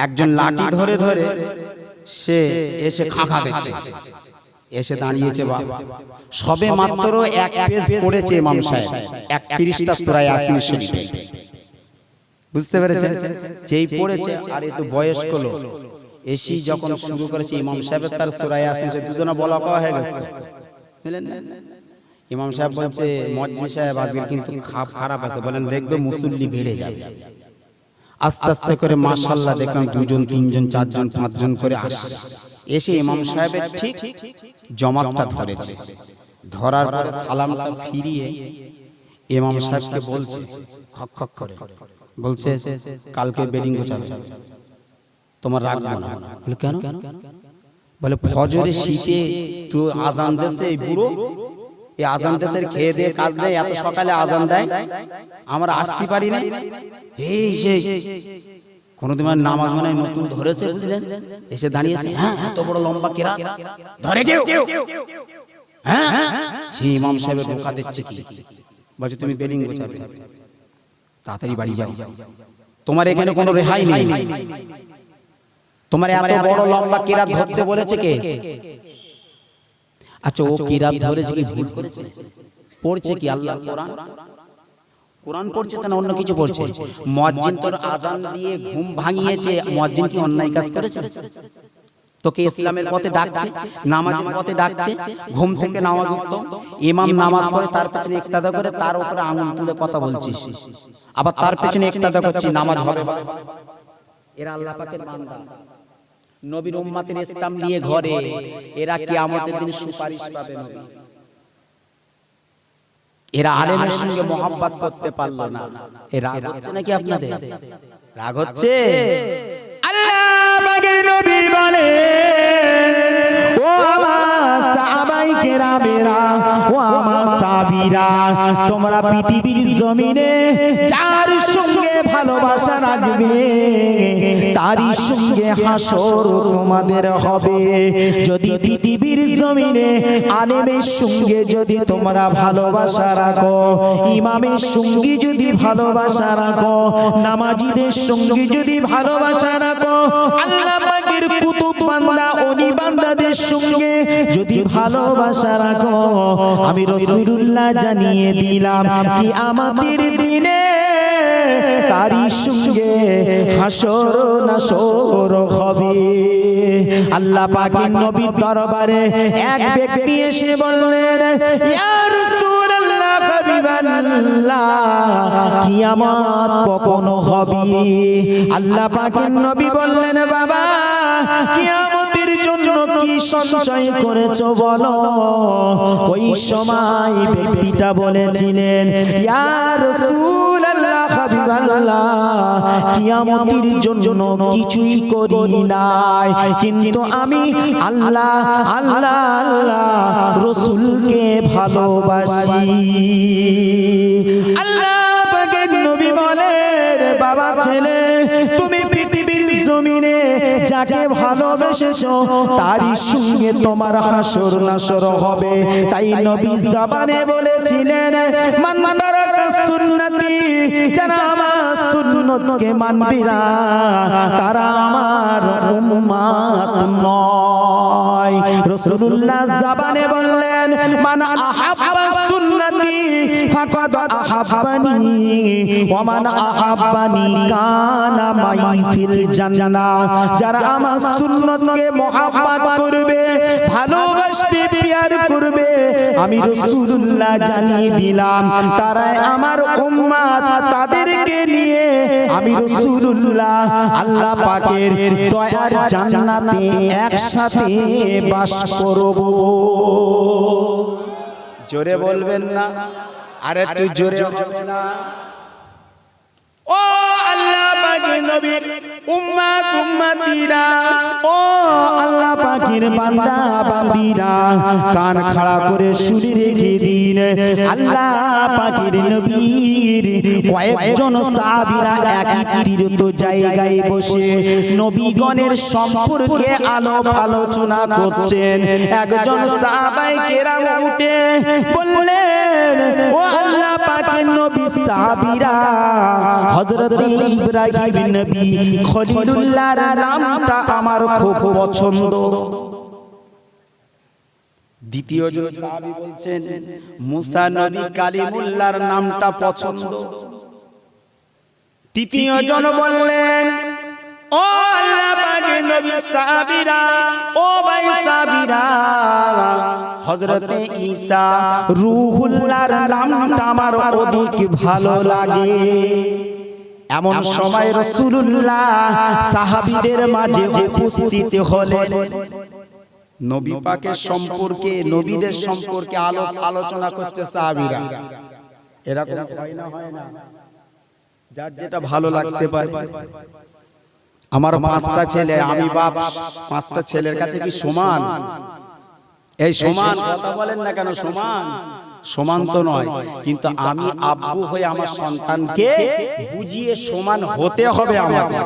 একজন লাঠি ধরে ধরে সে এসে খাঁখা দিচ্ছে, এসে দাঁড়িয়েছে বাপ। সবে মাত্র এক পেজ পড়েছে ইমাম সাহেব, এক পৃষ্ঠা সূরা ইয়াসিন শরীফে, বুঝতে পেরেছেন? যেই পড়েছে আর এত বয়স্ক লোক এসি যখন শুরু করেছে ইমাম সাহেবের তার সূরা ইয়াসিন, দুজনে বলা কওয়া হয়ে গেছে। বুঝলেন না? ইমাম সাহেব বলছে মুয়াজ্জিন সাহেব আজকে কিন্তু খারাপ আছে। বলেন দেখবে মুসল্লি বেড়ে যাবে। আস্তে আস্তে করে মাশাআল্লাহ দেখলাম দুজন তিনজন চারজন পাঁচজন করে আসে, এসে ইমাম সাহেবের ঠিক জমাতটা ধরেছে। ধরার পরে সালামটা ফিরিয়ে ইমাম সাহেবকে বলছে খক খক করে, বলছে কালকে বেডিং গোছাবে, তোমার রাখবো না। বলে কেন? বলে ফজরে শীতে তো আজান দিচ্ছে এই বুড়ো, এই আজান দেশের খেয়ে দিয়ে কাজ নেই, এত সকালে আজান দেয়, আমরা আসতে পারি না। এই যে কোনদিন নামাজ মানে নতুন ধরেছে, বুঝলেন? এসে দাঁড়িয়েছে, হ্যাঁ এত বড় লম্বা কেরাত ধরে কেউ, হ্যাঁ সেই ইমাম সাহেবের বোকা দিচ্ছে কি? বলছে তুমি বেডিং গোছাবে, তাড়াতাড়ি বাড়ি যাও, তোমার এখানে কোনো রেহাই নেই। তোমার এত বড় লম্বা কেরাত ধরতে বলেছে কে? আচ্ছা ও কিরাত ধরেছে কি ভুল করেছে? পড়ছে কি আল্লাহর কোরআন? কোরআন পড়ছে না অন্য কিছু পড়ছে? মুয়াজ্জিন তোর আযান দিয়ে ঘুম ভাঙিয়েছে, মুয়াজ্জিন কি অন্যায় কাজ করেছে? তোকে ইসলামের পথে ডাকছে, নামাজের পথে ডাকছে, ঘুম থেকে নামাজ উঠতো, ইমাম নামাজ পড়ে তার পেছনে ইক্তাদা করে তার উপরে আঙুল তুলে কথা বলছিস, আবার তার পেছনে ইক্তাদা করছিস, নামাজ হবে? এরা আল্লাহ পাকের বান্দা, নবীর উম্মতের ইসলাম নিয়ে ঘরে, এরা কিয়ামতের দিন সুপারিশ পাবে নবী। এরা আলেমের সঙ্গে মহব্বত করতে পারলো না। এ রাগ হচ্ছে নাকি আপনাদের? রাগ হচ্ছে? আল্লাহ পাকের নবী বলে ও আমার সাহাবায়ে কেরামেরা, ও আমার সাহাবীরা, তোমরা পৃথিবীর জমিনে যার সঙ্গে ভালোবাসা রাখবে তারই সঙ্গে হাসর তোমাদের হবে। যদি পৃথিবীর জমিনে আলেমের সঙ্গে যদি তোমরা ভালোবাসা রাখো, ইমামের সঙ্গে যদি ভালোবাসা রাখো, নামাজীদের সঙ্গে যদি ভালোবাসা রাখো, আল্লাহ পাকের কুতুব বান্দা ওলি বান্দাদের সঙ্গে যদি ভালোবাসা রাখো, আমি রাসূলুল্লাহ জানিয়ে দিলাম কি আমাদের দিনে তারই সঙ্গে হাসর নাসর হবে। আল্লাহ পাকের নবীর দরবারে এক ব্যক্তি এসে বললেন, ইয়া রাসূলুল্লাহ হাবিবাল্লাহ, কিয়ামত কখন হবে? আল্লাহ পাকের নবী বললেন, বাবা কিয়ামতের জন্য কি সঞ্চয় করেছো বলো? ওই সময় ব্যক্তিটা বলেছিলেন, ইয়া রাসূলুল্লাহ আল্লাহ কিয়ামতের জন্য কিছুই করি নাই, কিন্তু আমি আল্লাহ আল্লাহ আল্লাহ রাসূলকে ভালোবাসি। আল্লাহ পাকের নবী বলেন, বাবা ছেলে তুমি পৃথিবীর জমিনে যাকে ভালোবেসেছো তারই সঙ্গে তোমার হাসর নাসর হবে। তাই নবী জবানে বলেছিলেন, মান তারাকা সুন্নতি, যারা আমার সুন্নতকে মানবে না তারা আমার উম্মত নয়। রাসূলুল্লাহ জবানে বললেন, মান আহাব্বা সুন্নতি ফাকাদ আহাব্বানি ওয়া মান আহাব্বানি কানা মাই ফিল জান্নাহ। যারা আমার সুন্নতকে মহব্বত করবে, ভালোবাসবে, প্যার করবে, আমি রাসূলুল্লাহ জানিয়ে দিলাম তারাই আমার উম্মত। তাদেরকে নিয়ে আমি রাসূলুল্লাহ আল্লাহ পাকের দয়ার জান্নাতে একসাথে বাস করব। জোরে বলবেন না? আর একটু জোরে হবে না? ও আল্লাহ পাকের নবীর উম্মত উম্মতিরা, ও আল্লাহ পাকের বান্দা বান্দীরা, কান খাড়া করে শুনে রেখে দিন। আল্লাহ পাকের নবীর কয়েকজন সাহাবীরা একই তীর্থ জায়গায় বসে নবীগণের সম্পর্কে আলোচনা করছেন। একজন সাহাবায়ে কেরাম উঠে বললেন, ও আল্লাহ পাকের নবী সাহাবীরা, হযরত ইব্রাহিম নবী খলিলুল্লাহর নামটা আমার খুব পছন্দ। দ্বিতীয় জন সাহাবী বলছেন, মুসা নবী কালিমুল্লাহর নামটা পছন্দ। তৃতীয় জন বললেন, ও আল্লাহ পাকের নবী সাহাবীরা, ও ভাই সাহাবীরা, হযরত ঈসা রূহুল্লাহর নামটা আমার অধিক ভালো লাগে। এমন সময় রাসূলুল্লাহ সাহাবীদের মাঝে উপস্থিত হলেন। নবী পাকের সম্পর্কে, নবীদের সম্পর্কে আলোচনা করছে সাহাবীরা। এরকম হয় না? হয় না? যার যেটা ভালো লাগতে পারে। আমার পাঁচটা ছেলে, আমি বাপ, পাঁচটা ছেলের কাছে কি সমান? এই সমান কথা বলেন না কেন? সমান সমান তো নয়, কিন্তু আমি আব্বু হয়ে আমার সন্তানকে বুঝিয়ে সমান হতে হবে আমাকে,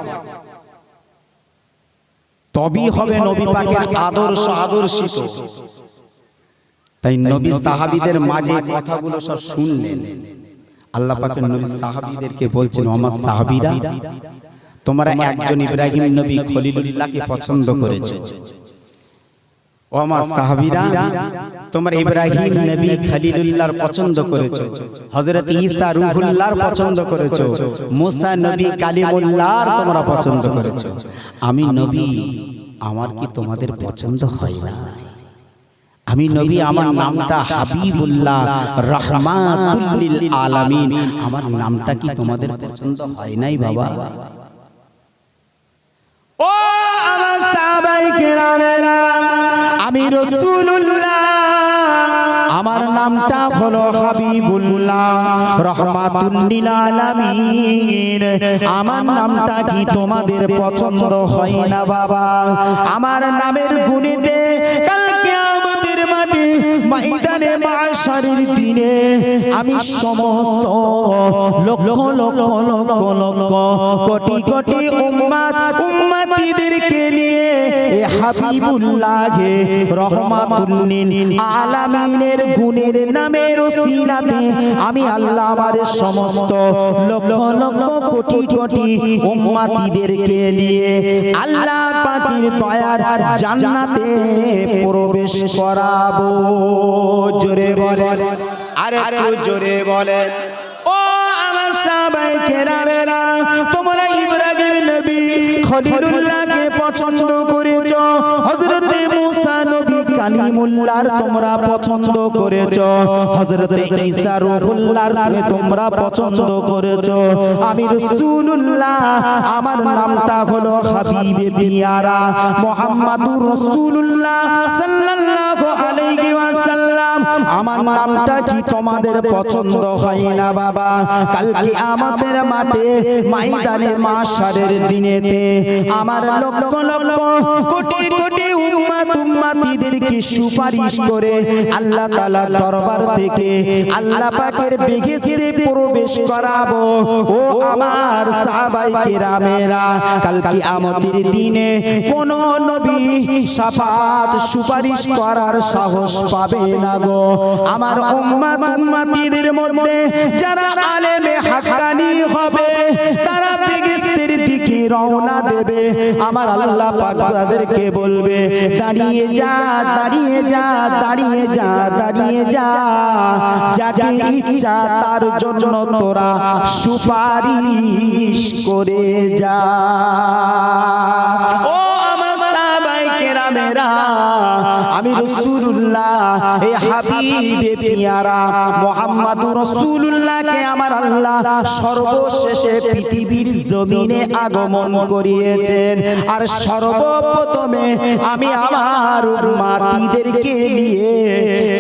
তবেই হবে নবী পাকের আদর্শ আদর্শিত। তাই নবী সাহাবীদের মাঝে কথাগুলো সব শুনলেন। আল্লাহ পাকের নবী সাহাবীদেরকে বলছেন, আমার সাহাবীরা, তোমরা একজন ইব্রাহিম নবী খলিলুল্লাহকে পছন্দ করেছো। ও আমার সাহাবীরা, তোমরা ইব্রাহিম নবী খলিলুল্লাহর পছন্দ করেছো, হযরত ঈসা রূহুল্লাহর পছন্দ করেছো, মুসা নবী কালিমুল্লাহর তোমরা পছন্দ করেছো। আমি নবী, আমার কি তোমাদের পছন্দ হয় না? আমি নবী, আমার নামটা হাবিবুল্লাহ, রাহমাতুল লিল আলামিন, আমার নামটা কি তোমাদের পছন্দ হয় নাই বাবা? ও আমার সাহাবায়ে কেরামেরা, আমি রাসূলুল্লাহ, আমার নামটা হলো হাবিবুল্লাহ, রাহমাতুল লিল আলামিন, আমার নামটা কি তোমাদের পছন্দ হয় না বাবা? আমার নামের গুণেতে কাল কিয়ামতের মাঠে ময়দানে মাশারের দিনে আমি সমস্ত লক্ষ লক্ষ লক্ষ লক্ষ কোটি কোটি উম্মতিদেরকে নিয়ে এ হাবিবুল্লাহে রাহমাতুল লিল আলামিনের গুণের নামের ওসিলাতে আমি আল্লাহ আমাদের সমস্ত লক্ষ লক্ষ কোটি কোটি উম্মতিদেরকে নিয়ে আল্লাহ পাকের দয়ার জান্নাতে প্রবেশ করাবো। জোরে বলেন, আর একটু জোরে বলেন। ও আমার সাহাবায়ে কেরামেরা, তোমরা ইব্রাহিম নবী খলিলুল্লাহকে পছন্দ করেছো, হযরত মুসা নবী কালিমুল্লাহর তোমরা পছন্দ করেছো, হযরত ঈসা রূহুল্লাহর তোমরা পছন্দ করেছো। আমি রাসূলুল্লাহ, আমার নামটা হলো হাবিবে পিয়ারা মুহাম্মাদুর রাসূলুল্লাহ সাল্লাল্লাহু আলাইহি ওয়াসাল্লাম। আমার নামটা কি তোমাদের পছন্দ হয় না বাবা? কাল কিয়ামতের মাঠে ময়দানে মাশারের দিনেতে আমার লক্ষ লক্ষ কোটি কোটি উম্মত উম্মতিদেরকে সুপারিশ করে আল্লাহ তাআলার দরবার থেকে আল্লাহ পাকের বেহেশতে প্রবেশ করাবো। ও আমার সাহাবায়ে কেরামেরা, কাল কিয়ামতের দিনে কোন নবী শাফাত সুপারিশ করার সাহস পাবে না গো। আমার উম্মত উম্মতিদের মধ্যে যারা আলেমে হাক্কানি হবে তারা বেহেশতের দিকে রওনা দেবে। আমার আল্লাহ পাক তাদেরকে বলবে, দাঁড়িয়ে যা, দাঁড়িয়ে যা, দাঁড়িয়ে যা, দাঁড়িয়ে যা, যাকে ইচ্ছা তার জন্য তোরা সুপারিশ করে যা। ও আমার সাহাবায়ে কেরামেরা, আমি রাসূলুল্লাহ এ হাবিবে পিয়ারা মুহাম্মদুর রাসূলুল্লাহকে আমার আল্লাহ সর্বশেষে পৃথিবীর জমিনে আগমন করিয়েছেন। আর সর্বপ্রথমে আমি আমার উম্মতিদেরকে নিয়ে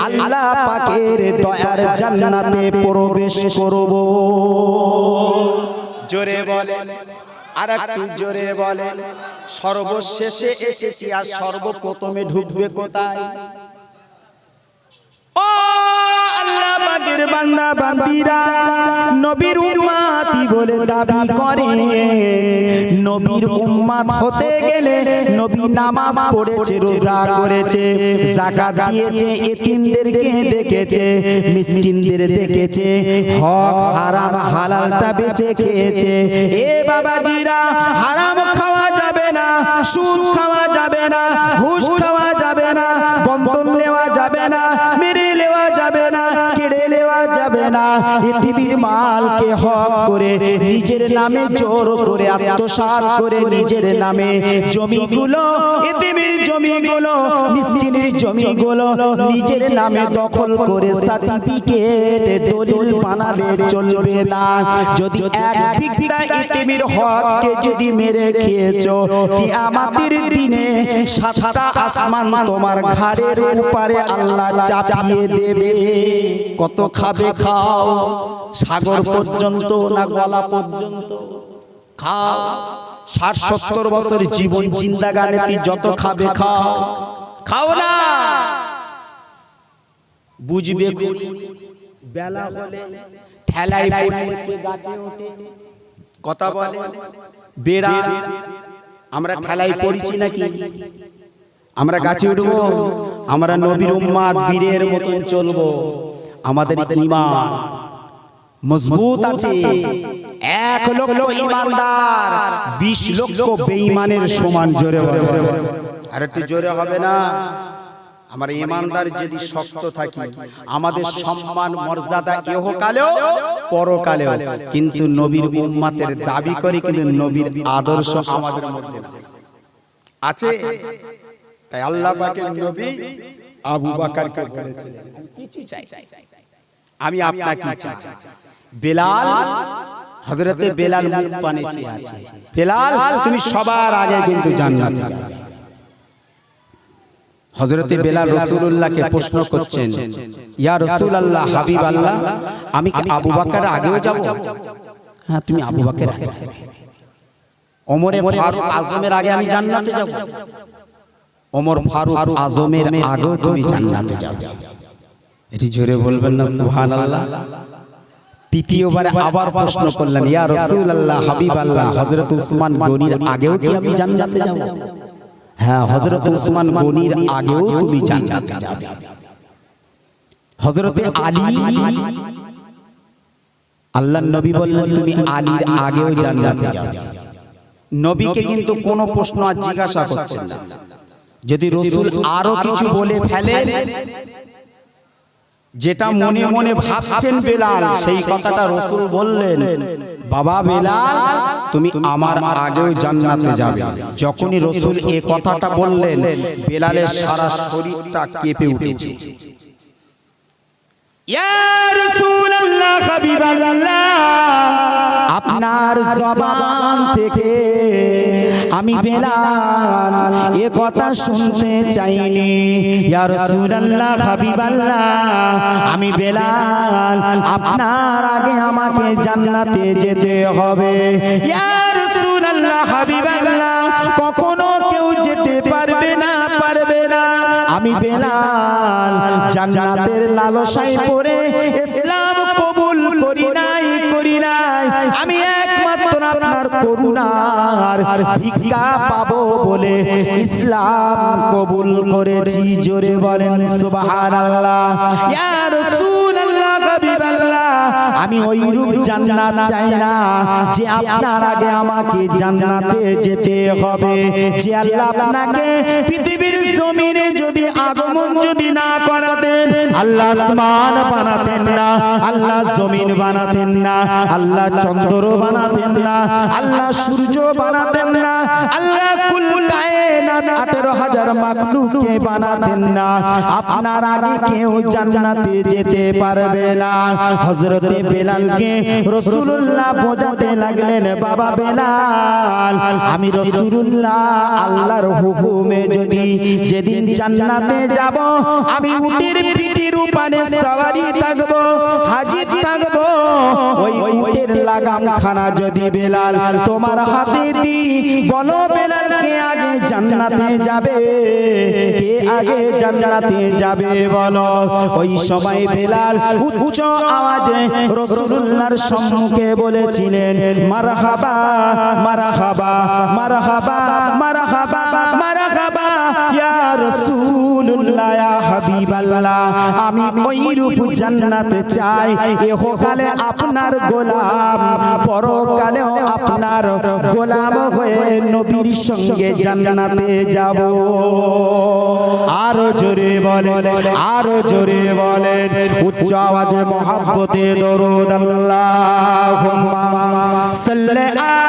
আল্লাহ পাকের দয়ার জান্নাতে প্রবেশ করব। জোরে বলেন, আর একটু জোরে বলেন। সর্বশেষে এসেছি আর সর্বপ্রথমে ঢুকবে কোথায়? ও আল্লাহ পাকের বান্দা বান্দীরা, নবীর উম্মতি বলে দাবি করে। নবীর উম্মত হতে গেলে নবী নামাজ পড়েছে, রোজা করেছে, যাকাত দিয়েছে, এতিমদেরকে দেখেছে, মিসকিনদের দেখেছে, হক হারাম হালালটা বেঁচে খেয়েছে। এ বাবাজিরা, হারাম খাওয়া যাবে না, সুদ খাওয়া যাবে না, ঘুষ খাওয়া যাবে না, বন্ধন নেওয়া যাবে না, মেরে নেওয়া যাবে না, কেড়ে নেওয়া যাবে না। এতিমের মালকে হক করে নিজের নামে জোর করে আত্মসাৎ করে নিজের নামে জমিগুলো, এতিমের জমিগুলো, মিসকিনের জমিগুলো নিজের নামে দখল করে সার্টিফিকেট দলিল বানালে চলবে না। যদি এক বিঘা এতিমের হককে যদি মেরে খেয়েছো, কিয়ামতের দিনে সাতটা আসমান তোমার ঘাড়ের উপরে আল্লাহ চাপিয়ে দেবে। কত খাবে খাও, সাগর পর্যন্ত না গলা পর্যন্ত খাও। ৬০-৭০ বছর জীবন জিন্দাগানিতে যত খাবে খাও, খাও না। বুঝবে বেলা হলে ঠেলায় পড়লে কে গাছে ওঠে, কথা বলে বেড়া। আমরা ঠেলায় পড়ছি নাকি? আমরা গাছে উঠবো? আমরা নবীর উম্মত বীরের মতন চলবো। আমাদের ঈমান মজবুত আছে। ১ লক্ষ ঈমানদার ২০ লক্ষ বেঈমানের সমান। জোরে বলে, আর একটু জোরে হবে না? আমরা ঈমানদার যদি শক্ত থাকি, আমাদের সম্মান মর্যাদা ইহকালেও পরকালেও। কিন্তু নবীর উম্মতের দাবি করে, কিন্তু নবীর আদর্শ আমাদের মধ্যে নাই, আছে। তাই আল্লাহ পাকের নবী আবু বকরকে বলেছিলেন, কিছু চাই, আমি আপনাকে চাই। বেলাল, হযরতে বেলাল মুখ পানে চেয়ে আছে। বেলাল, তুমি সবার আগে কিন্তু জান্নাতে যাবে। হযরতে বেলাল রাসূলুল্লাহকে প্রশ্ন করছেন, ইয়া রাসূলুল্লাহ, হাবিব আল্লাহ, আমি কি আবু বকরের আগেও যাব? হ্যাঁ, তুমি আবু বকরের আগে যাবে। ওমরে ফারুক আজমের আগে আমি জান্নাতে যাব। ওমর ফারুক আজমের আগেও তুমি জান্নাতে যাবে। এটি জোরে বলবেন না সুবহানাল্লাহ? তৃতীয়বারে আবার প্রশ্ন করলেন, ইয়া রাসূলুল্লাহ, হাবিব আল্লাহ, হযরত উসমান গনির আগেও কি আমি জান্নাতে যাব? হ্যাঁ, হযরত উসমান গনির আগেও তুমি জান্নাতে যাবে। হযরতে আলী, আল্লাহর নবী বললেন তুমি আলীর আগেও জান্নাতে যাবে। নবীকে কিন্তু কোনো প্রশ্ন আর জিজ্ঞাসা করছেন না। যদি রাসূল আরো কিছু বলে ফেলেন, যেটা মনে মনে ভাবছেন বেলাল, সেই কথাটা রাসূল বললেন, বাবা বেলাল, তুমি আমার আগেও জান্নাতে যাবে। যখনই রাসূল এই কথাটা বললেন, বেলালের সারা শরীরটা কেঁপে উঠেছে। ইয়া রাসূলুল্লাহ হাবিবাল্লাহ আপনার জবান থেকে আমি বেলাল এ কথা শুনতে চাইনি। ইয়া রাসূলুল্লাহ হাবিবাল্লাহ আমি বেলাল আপনার আগে আমাকে জান্নাতে যেতে হবে। ইয়া রাসূলুল্লাহ হাবিবাল্লাহ কখনো কেউ যেতে পারবে না, পারবে না। আমি বেলাল জান্নাতের লালসায় পড়ে ইসলাম কবুল করি নাই, করি নাই। আমি একমাত্র আপনার করুণার ভিক্ষা পাবো বলে ইসলাম কবুল করেছি। জোরে বলেন সুবহানাল্লাহ। ইয়া রাসূলুল্লাহ হাবিবাল্লাহ আমি ওই রূপ জান্নাত চাই না যে আপনার আগে আমাকে জান্নাতে যেতে হবে। যে আল্লাহ আপনাকে পৃথিবীর জমিনে যদি আগমন যদি না করাতেন, আল্লাহ আসমান বানাতেন না, আল্লাহ জমিন বানাতেন না, আল্লাহ চন্দ্র বানাতেন না, আল্লাহ সূর্য বানাতেন না, আল্লাহ কুল কায়নাত 18,000 মাখলুককে বানাতেন না, আপনার আগে কেউ জান্নাতে যেতে পারবে না। হযরতে বেলালকে রাসূলুল্লাহ বোঝাতে লাগলেন, বাবা বেলাল আমি রাসূলুল্লাহ আল্লাহর হুকুমে যদি যেদিন জান্নাতে যাব আমি উটের পিঠের উপরে সওয়ারি থাকব, হাজির থাকব। ওই উটের লাগাম খানা যদি বেলাল তোমার হাতে দি, বলো বেলাল কে আগে জান্নাতে যাবে, কে আগে জান্নাতে যাবে বলো। ওই সময় বেলাল উচ্চ আওয়াজে রাসূলুল্লাহর সম্মুখে বলেছিলেন, মারহাবা মারহাবা মারহাবা মারহাবা মারহাবা ইয়া রাসূলুল্লাহ ইয়া হাবিবাল্লাহ আমি ওই রূপ জান্নাত চাই। ইহকালে আপনার গোলাম, পরকালেও আপনার গোলাম হয়ে নবীর সঙ্গে জান্নাতে যাব। আরো জোরে বলেন, আরো জোরে বলেন, উচ্চ আওয়াজে মহব্বতে দরুদ আল্লাহুম্মা সাল্লি আলা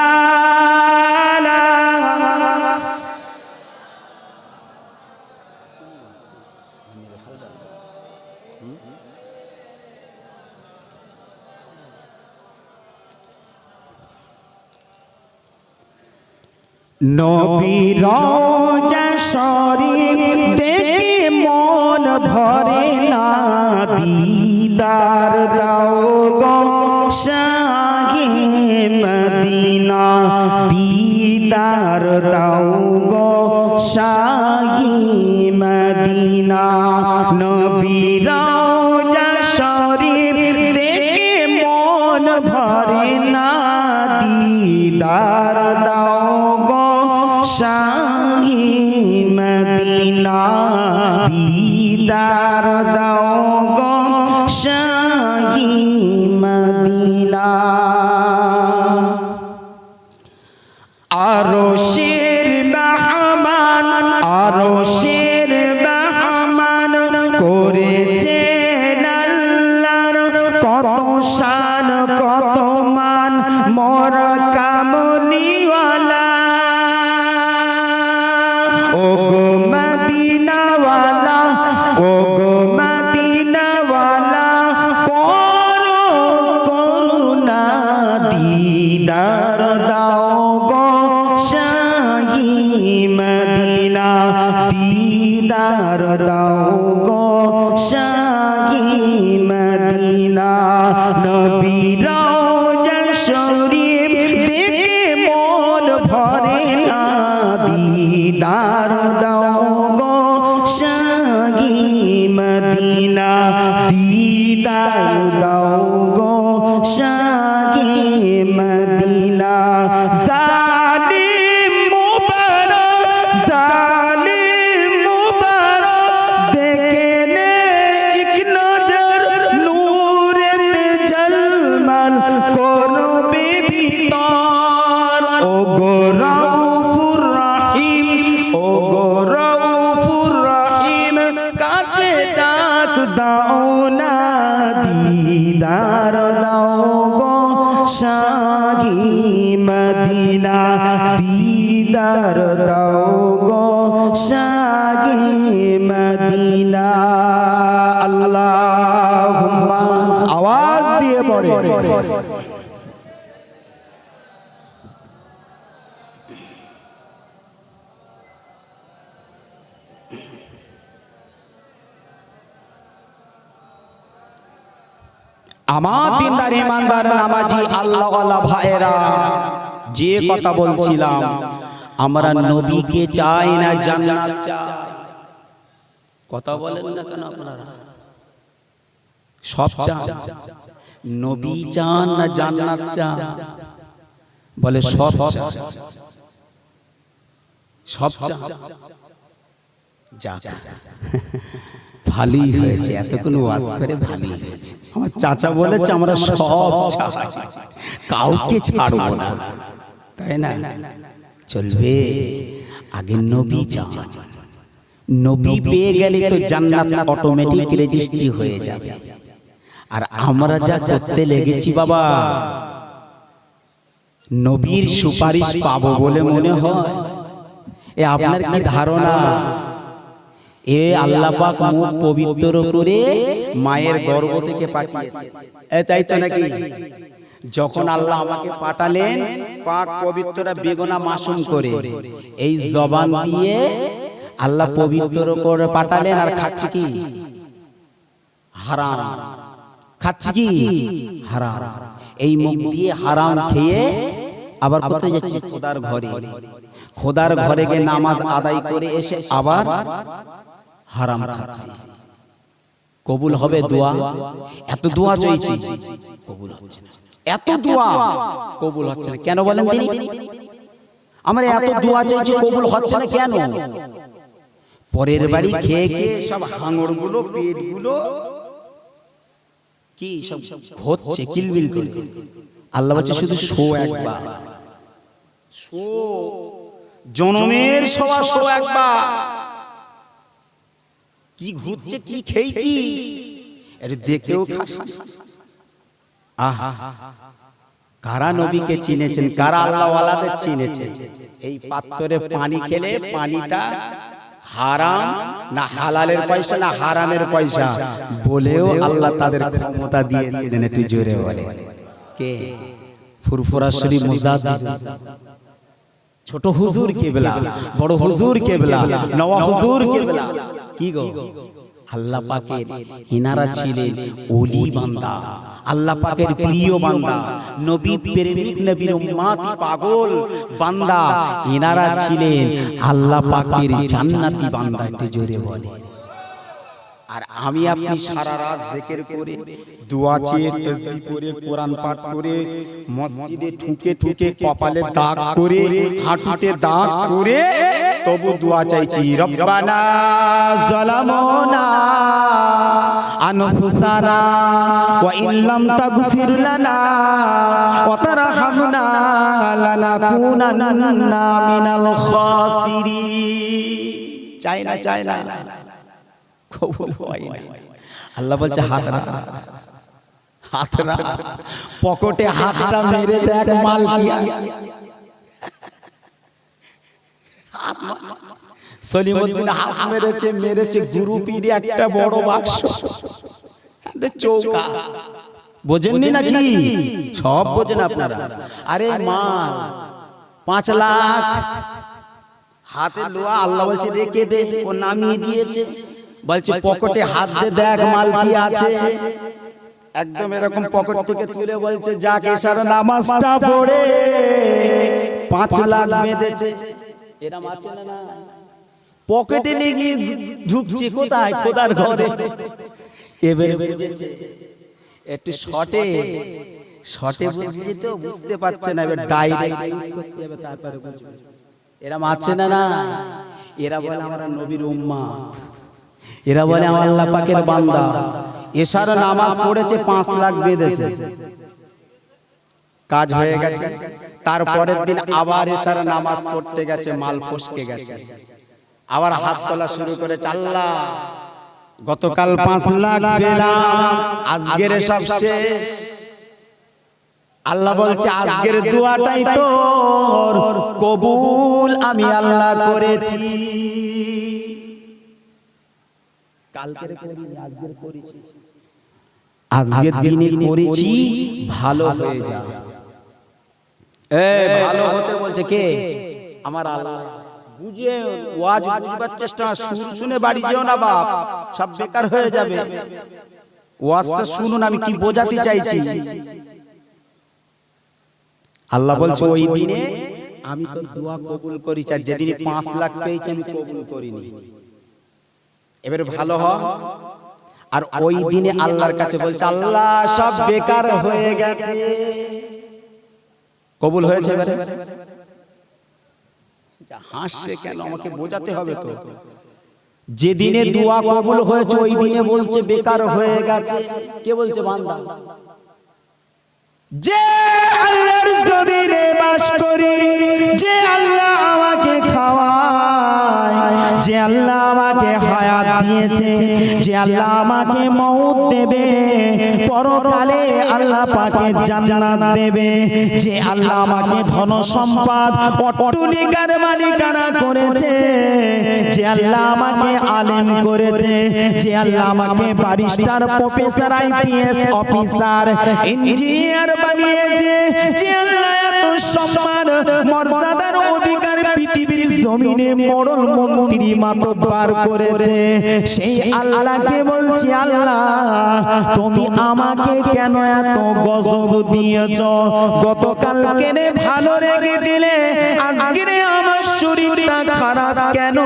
নবীর রওজা শরীফ দেখে মন ভরে না, দিদার দাও গো শাহে মদিনা, দিদার দাও গো শাহে মদিনা। নবীর রওজা শরীফ দেখে মন ভরে না, দিদার দাও গো শাহে মদিনা, দিদার দাও গো শাহে মদিনা। আরশের মেহমান, আরশের মেহমান করেছেন আল্লাহর কত শান কত মান, মোর কামলিওয়ালা ও গো মদিনাওয়ালা, ও গো মদিনাওয়ালা করো করুণা, দিদার দাও গো শাহে মদিনা, দিদার দাও গো শাহে মদিনা। নবীর রওজা শরীফ দেখে মন ভরে না, দিদার দাও গো শাহে মদিনা, দিদার দাও গো শাহে মদিনা। জালিম মুবারক, জালিম মুবারক দেখে নে এক নজর, নূরে জলমল করবে ভিতর। ও গো রাউফুর রহিম, ও গো রাউফুর রহিম কাছে ডাক দাও না, দিদার দাও গো শাহে মদিনা, দিদার দাও গো শাহে মদিনা। আল্লাহুম্মা দিয়ে পড়ে। আমার দিনদার ইমানদার নামাজি আল্লাহওয়ালা ভাইরা, যে কথা বলছিলাম, আমরা নবীকে চাই না জান্নাত চাই। কথা বলেন না কেন আপনারা? সব চান, নবী চান না জান্নাত চান? বলে সব চান, সব চান। যাক, ভালোই হয়েছে, এতক্ষণ ওয়াজ করে ভালোই হয়েছে। আমার চাচা বলেছে আমরা সব চাই, কাউকে ছাড়বো না, তাই না? চলবে, আগে নবী চান। নবী পেয়ে গেলে তো জান্নাত অটোমেটিক রেজিস্ট্রি হয়ে যাবে। আর আমরা যা করতে লেগেছি বাবা, নবীর সুপারিশ পাবো বলে মনে হয়? এ আপনার কি ধারণা? এ আল্লাহ পাক মুখ পবিত্র করে মায়ের গর্ভ থেকে পাঠিয়েছে, তাই তো নাকি? যখন আল্লাহ আমাকে পাঠালেন পাক পবিত্র বেগুনা মাসুম করে, এই জবান দিয়ে আল্লাহ পবিত্র করে পাঠালেন। আর খাচ্ছি কি? হারাম। খাচ্ছি কি? হারাম। এই মুখ দিয়ে হারাম খেয়ে আবার কোথায় যাচ্ছি? খোদার ঘরে। খোদার ঘরে গিয়ে নামাজ আদায় করে এসে আবার হারাম খাচ্ছি। কবুল হবে দোয়া? এত দোয়া চাইছি, কবুল হচ্ছে না। এত দোয়া কবুল হচ্ছে না কেন বলেন তিনি? আমরা এত দোয়া চাইছি, কবুল হচ্ছে না কেন? পরের বাড়ি খেয়ে খেয়ে সব হাঙড় গুলো, পেট গুলো কি সব হচ্ছে কিলবিল করে। আল্লাহ বলছে শুধু শো একবার, শো, জনমের শোয়া শো একবার। কি ঘুরছে, কি খেয়েছি, এটা দেখেও খাস। আহা, কারা নবীকে চিনেছেন, কারা আল্লাহওয়ালাদের চিনেছেন? এই পাত্রে পানি খেলে পানিটা হারাম না হালালের পয়সা না হারামের পয়সা বলেও আল্লাহ তাদের ক্ষমতা দিয়েছিলেন। একটু জোরে বলে কে? ফুরফুরা শরীফ মুজাদ্দিদ, ছোট হুজুর কেবলা, বড় হুজুর কেবলা, নওয়া হুজুর কেবলা। কি গো, আল্লাহ পাকের ইনারা ছিলেন ওলি বান্দা, আল্লাহ পাকের প্রিয় বান্দা, নবী প্রেমিক, নবীর উম্মতি পাগল বান্দা। ইনারা ছিলেন আল্লাহ পাকের জান্নাতি বান্দা। একটু জোরে বলে। আর আমি আপনি সারা রাত জিকির করে, দোয়া চেয়ে, তাসবিহ করে, কোরআন পাঠ করে, মসজিদে ঠুকে ঠুকে কপালে দাগ করে, হাঁটুতে দাগ করে, তবু দোয়া চাইছি, রব্বানা যালামনা আনফুসানা ওয়া ইল্লাম তাগফির লানা ওয়া তারহামনা লানাকুনান্না মিনাল খাসিরিন। চাই না, চাই না, কবুল হয় না। আল্লাহ বলছে হাত রাখ, হাত রাখ, পকেটে হাতটা মেরে দেখ মাল কি। সলিমউদ্দিন হাত মেরেছে, মেরেছে গুরু পীরে একটা বড় বাক্স, চৌকা। বোঝেননি নাকি? সব বোঝেন আপনারা। আরে মাল 5 লাখ হাতে লোয়া, আল্লাহ বলছে রেখে দে, ও নামিয়ে দিয়েছে। বলছে পকেটে হাত দে দেখ মাল কি আছে। একদম এরকম পকেট থেকে তুলে বলছে যাক এশার নামাজটা পড়ে 5 লাখ বেঁধেছে। এরকম আছে না? পকেটে নিয়ে গিয়ে ঢুকছে কোথায়? খোদার ঘরে। এবারে বুঝেছে, একটু শর্টে শর্টে বুঝিয়ে তো বুঝতে পারছে না, এবার ডাইরেক্ট ইউজ করতে হবে, তারপরে বুঝবে। এরকম আছে না? না, এরা বলে আমরা নবীর উম্মত, এরা বলে আমার আল্লাহ পাকের বান্দা। এশার নামাজ পড়েছে, 5 লাখ বেঁধেছে, কাজ হয়ে গেছে। তারপরের দিন আবার এশার নামাজ পড়তে গেছে, মাল ফসকে গেছে, আবার হাত তোলা শুরু করে, আল্লাহ গতকাল 5 লাখ পেলাম, আজকের সব শেষ। আল্লাহ বলছে আজকের দোয়াটাই তোর কবুল আমি আল্লাহ করেছি। কালকের করিনি, আজকের করেছি। আজকের দিনে করেছি ভালো হয়ে যা। ভালো হতে বলছে কে? আমার আল্লাহ। বুঝে ওয়াজ বুঝবার চেষ্টা, শুনে বাড়ি যেও না বাপ, সব বেকার হয়ে যাবে। ওয়াজটা শুনুন আমি কি বোঝাতে চাইছি। আল্লাহ বলছে ওই দিনে আমি তো দোয়া কবুল করি, আর যেদিনে 5 লাখ পেয়েছি আমি কবুল করিনি। এবারে ভালো হ। আর ওই দিনে আল্লাহর কাছে বলছে আল্লাহ সব বেকার হয়ে গেছে। কবুল হয়েছে? এবারে হাসছে কেন? আমাকে বোঝাতে হবে তো। যেদিনে দোয়া কবুল হয়েছে ওই দিনে বলছে বেকার হয়ে গেছে। কে বলছে? বান্দা। যে আল্লাহর জমিনে বাস করি, যে আল্লাহ আমাকে খাওয়ায়, যে আল্লাহ আমাকে হায়াত দিয়েছে, যে আল্লাহ আমাকে মওত দেবে, পরকালে আল্লাহ পাকে জান্নাত দেবে, যে আল্লাহ আমাকে ধন সম্পদ অট্টালিকার মালিকানা করেছে, যে আল্লাহ আমাকে আলেম করেছে, যে আল্লাহ আমাকে barrister, professor, IPS officer, engineer বানিয়েছে, যে আল্লাহ এত সম্মান মর্যাদার অধিকার পৃথিবীর জমিনে মরল মন্ত্রী মাতব্বার করেছে, সেই আল্লাহকে বলছি আল্লাহ তুমি আমাকে কেন এত গজব দিয়েছ? গতকাল কেনে ভালো রেখেছিলে, আজকে আমার শরীরটা খারাপ কেন?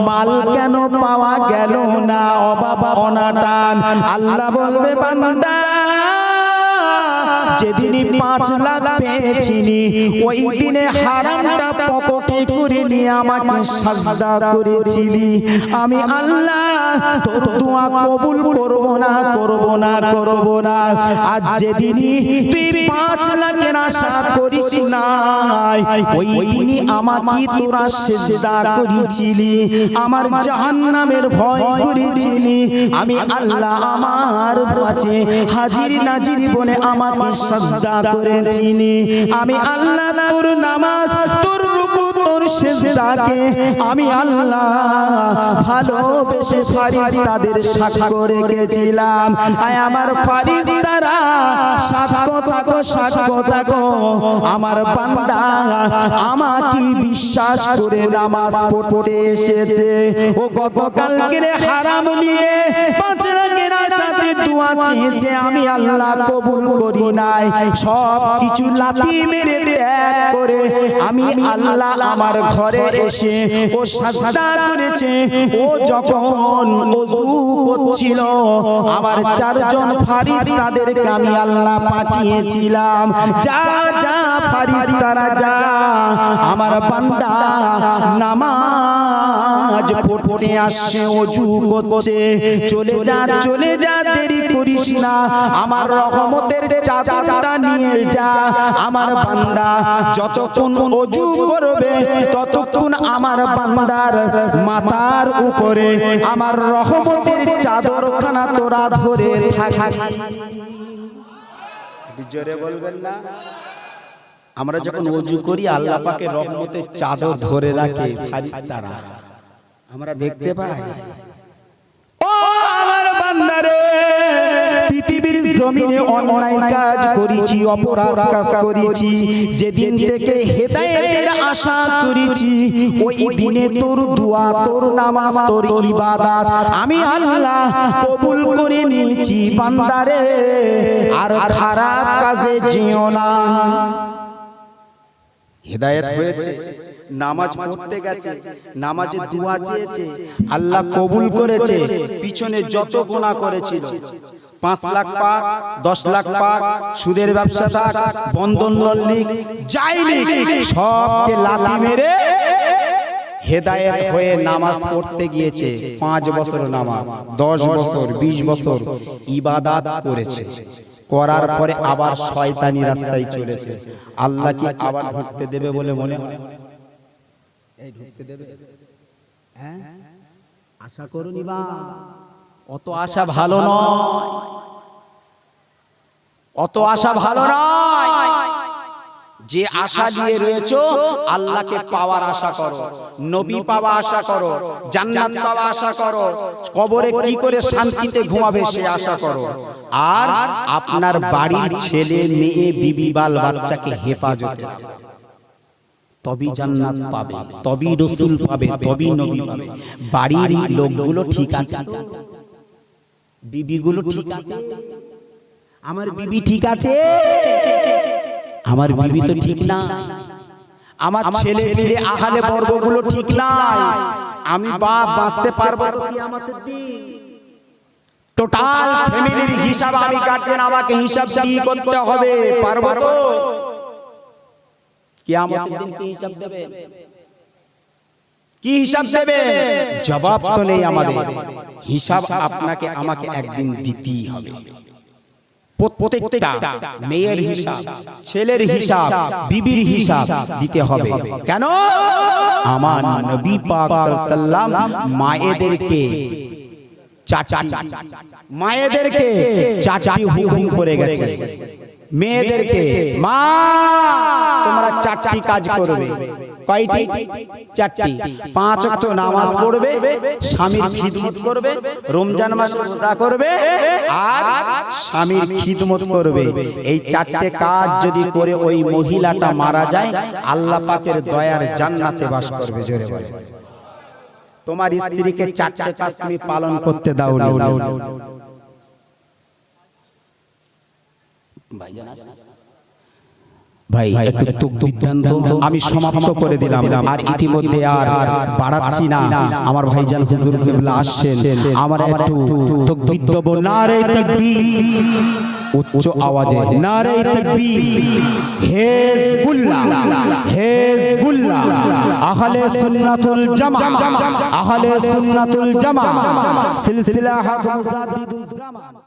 মাল কেন পাওয়া গেল না? অভাব অনাটান। আল্লাহ বলবে বান্দা যেদিনই 5 লাখ পেয়েছিনি ওই দিনে হারামটা পকেটে করে নিয়ে আমাকে সাজদা করেছিলি। আমি আল্লাহ তোর দোয়া কবুল করব না, করব না, করব না। আজ যেদিনই তুই 5 লাখের আশা করিস নাই ওই দিনই আমাকে তোরা সিজদা করেছিলি, আমার জাহান্নামের ভয় করেছিলি। আমি আল্লাহ আমার কাছে হাজির নাজির বলে আমাকে সাজদা করেছিলি। আমি আল্লাহ তোর নামাজ, তোর রুকু, তোর সিজদাকে আমি আল্লাহ ভালোবেসে ফারিস্তাদের সাক্ষ্য রেখেছিলাম। আয় আমার ফারিস্তারা সাক্ষ্য থাকো, সাক্ষ্য থাকো, আমার বান্দা আমাকে বিশ্বাস করে নামাজ পড়তে এসেছে। ও গতকালকে হারাম নিয়ে 5 লাখের সাথে দোয়া চেয়েছে, আমি আল্লাহ কবুল করি নাই। সব কিছু লাথি মেরে ত্যাগ করে আমি আল্লাহ আমার ঘরে এসে ও সাজদা করেছে। ও যখন ওযু করছিল আমার 4 জন ফারিস্তাদেরকে আমি আল্লাহ পাঠিয়েছিলাম, যা যা ফারিস্তারা যা, আমার বান্দা নামাজ পড়তে আসছে, ওযু করছে, চলে যা, চলে যা, দেরি করিস না, আমার রহমতের চাদরটা নিয়ে যা। আমার বান্দা যতক্ষণ ওযু করবে ততক্ষণ আমার বান্দার মাথার উপরে আমার রহমতের চাদরখানা তোরা ধরে থাকবি। জোরে বলবেন না? আমরা যখন ওযু করি আল্লাহ পাকের রহমতের চাদর ধরে রাখে ফারিস্তারা, আমরা দেখতে পাই। ও আমার বান্দারে, পৃথিবীর জমিনে অন্যায় কাজ করেছি, অপরাধ কাজ করেছি, যেদিন থেকে হেদায়েতের আশা করেছি ওই দিনে তোর দোয়া, তোর নামাজ, তোর ইবাদত আমি আল্লাহ কবুল করে নিয়েছি। বান্দারে আর খারাপ কাজে যেও না। হেদায়েত হয়েছে, নামাজ পড়তে গেছে, নামাজে দোয়া চেয়েছে, আল্লাহ কবুল করেছে। পিছনে যত গুনাহ করেছিল, 5 লাখ পাক, 10 লাখ পাক, সুদের ব্যবসা থাক, বন্ধন লোন লিখ, যাই লিখ, সবকে লাথি মেরে হেদায়েত হয়ে নামাজ পড়তে গিয়েছে। 5 বছর নামাজ, 10 বছর, 20 বছর ইবাদত করেছে, করার পরে আবার শয়তানি রাস্তায় চলেছে। আল্লাহ কি আবার ঢুকতে দেবে বলে মনে হয়? এই ঢুকতে দেবে? হ্যাঁ, আশা করুনি বা অত আশা ভালো নয়, অত আশা ভালো নয়। যে আশা নিয়ে রয়েছো আল্লাহকে পাওয়ার আশা করো, নবী পাওয়া আশা করো, জান্নাত পাওয়া আশা করো, কবরে কি করে শান্তিতে ঘুমাবে সে আশা করো, আর আপনার বাড়ির ছেলে মেয়ে বিবি বাল বাচ্চাকে হেফাজতে রাখো, তবেই জান্নাত পাবে, তবেই রাসূল পাবে, তবেই নবী পাবে। বাড়ির লোকগুলো ঠিক আছে, বিবিগুলো ঠিক আছে, আমার বিবি ঠিক আছে, আমার বিবি তো ঠিক না, আমার ছেলে মেয়ে আহলে বর্গগুলো ঠিক নাই, আমি বাপ বাঁচতে পারবো তো কিয়ামতের দিন? টোটাল ফ্যামিলির হিসাব আমি গার্জিয়ান, আমাকে হিসাব দিয়ে করতে হবে, পারবো তো? কিয়ামতের দিন কি হিসাব দেবে? কি হিসাব দেবে? জবাব তো নেই আমাদের। হিসাব আপনাকে আমাকে একদিন দিতেই হবে। প্রত্যেকটা মেয়ের হিসাব, ছেলের হিসাব, বিবির হিসাব দিতে হবে। কেন? আমার নবী পাক সাল্লাল্লাহু আলাইহি ওয়াসাল্লাম মায়েদেরকে চারটি হুকুম করে গেছে। মেয়েদেরকে, মা তোমরা চারটি কাজ করবে। কয়টি? চারটি। 5 ওয়াক্ত নামাজ পড়বে, স্বামীর খিদমত করবে, রমজান মাসে রোজা করবে, আর স্বামীর খিদমত করবে। এই চারটি কাজ যদি করে ওই মহিলাটা মারা যায়, আল্লাহ পাকের দয়ার জান্নাতে বাস করবে। জোরে বলে। তোমার স্ত্রীকে চারটি কাজ তুমি পালন করতে দাও না। ভাই একটু তাকবীর দেন তো, আমি সমাপ্ত করে দিলাম, আর ইতিমধ্যে আর বাড়াচ্ছি না। আমার ভাইজান হুজুর কিবলা আসছেন, আমার একটু তাকবীর দেব। নারে তাকবীর, উচ্চ আওয়াজে নারে তাকবীর। হিজবুল্লাহ, হিজবুল্লাহ, আহলে সুন্নাতুল জামা, আহলে সুন্নাতুল জামা, সিলসিলা হক মুজাদ্দিদুজ জামান।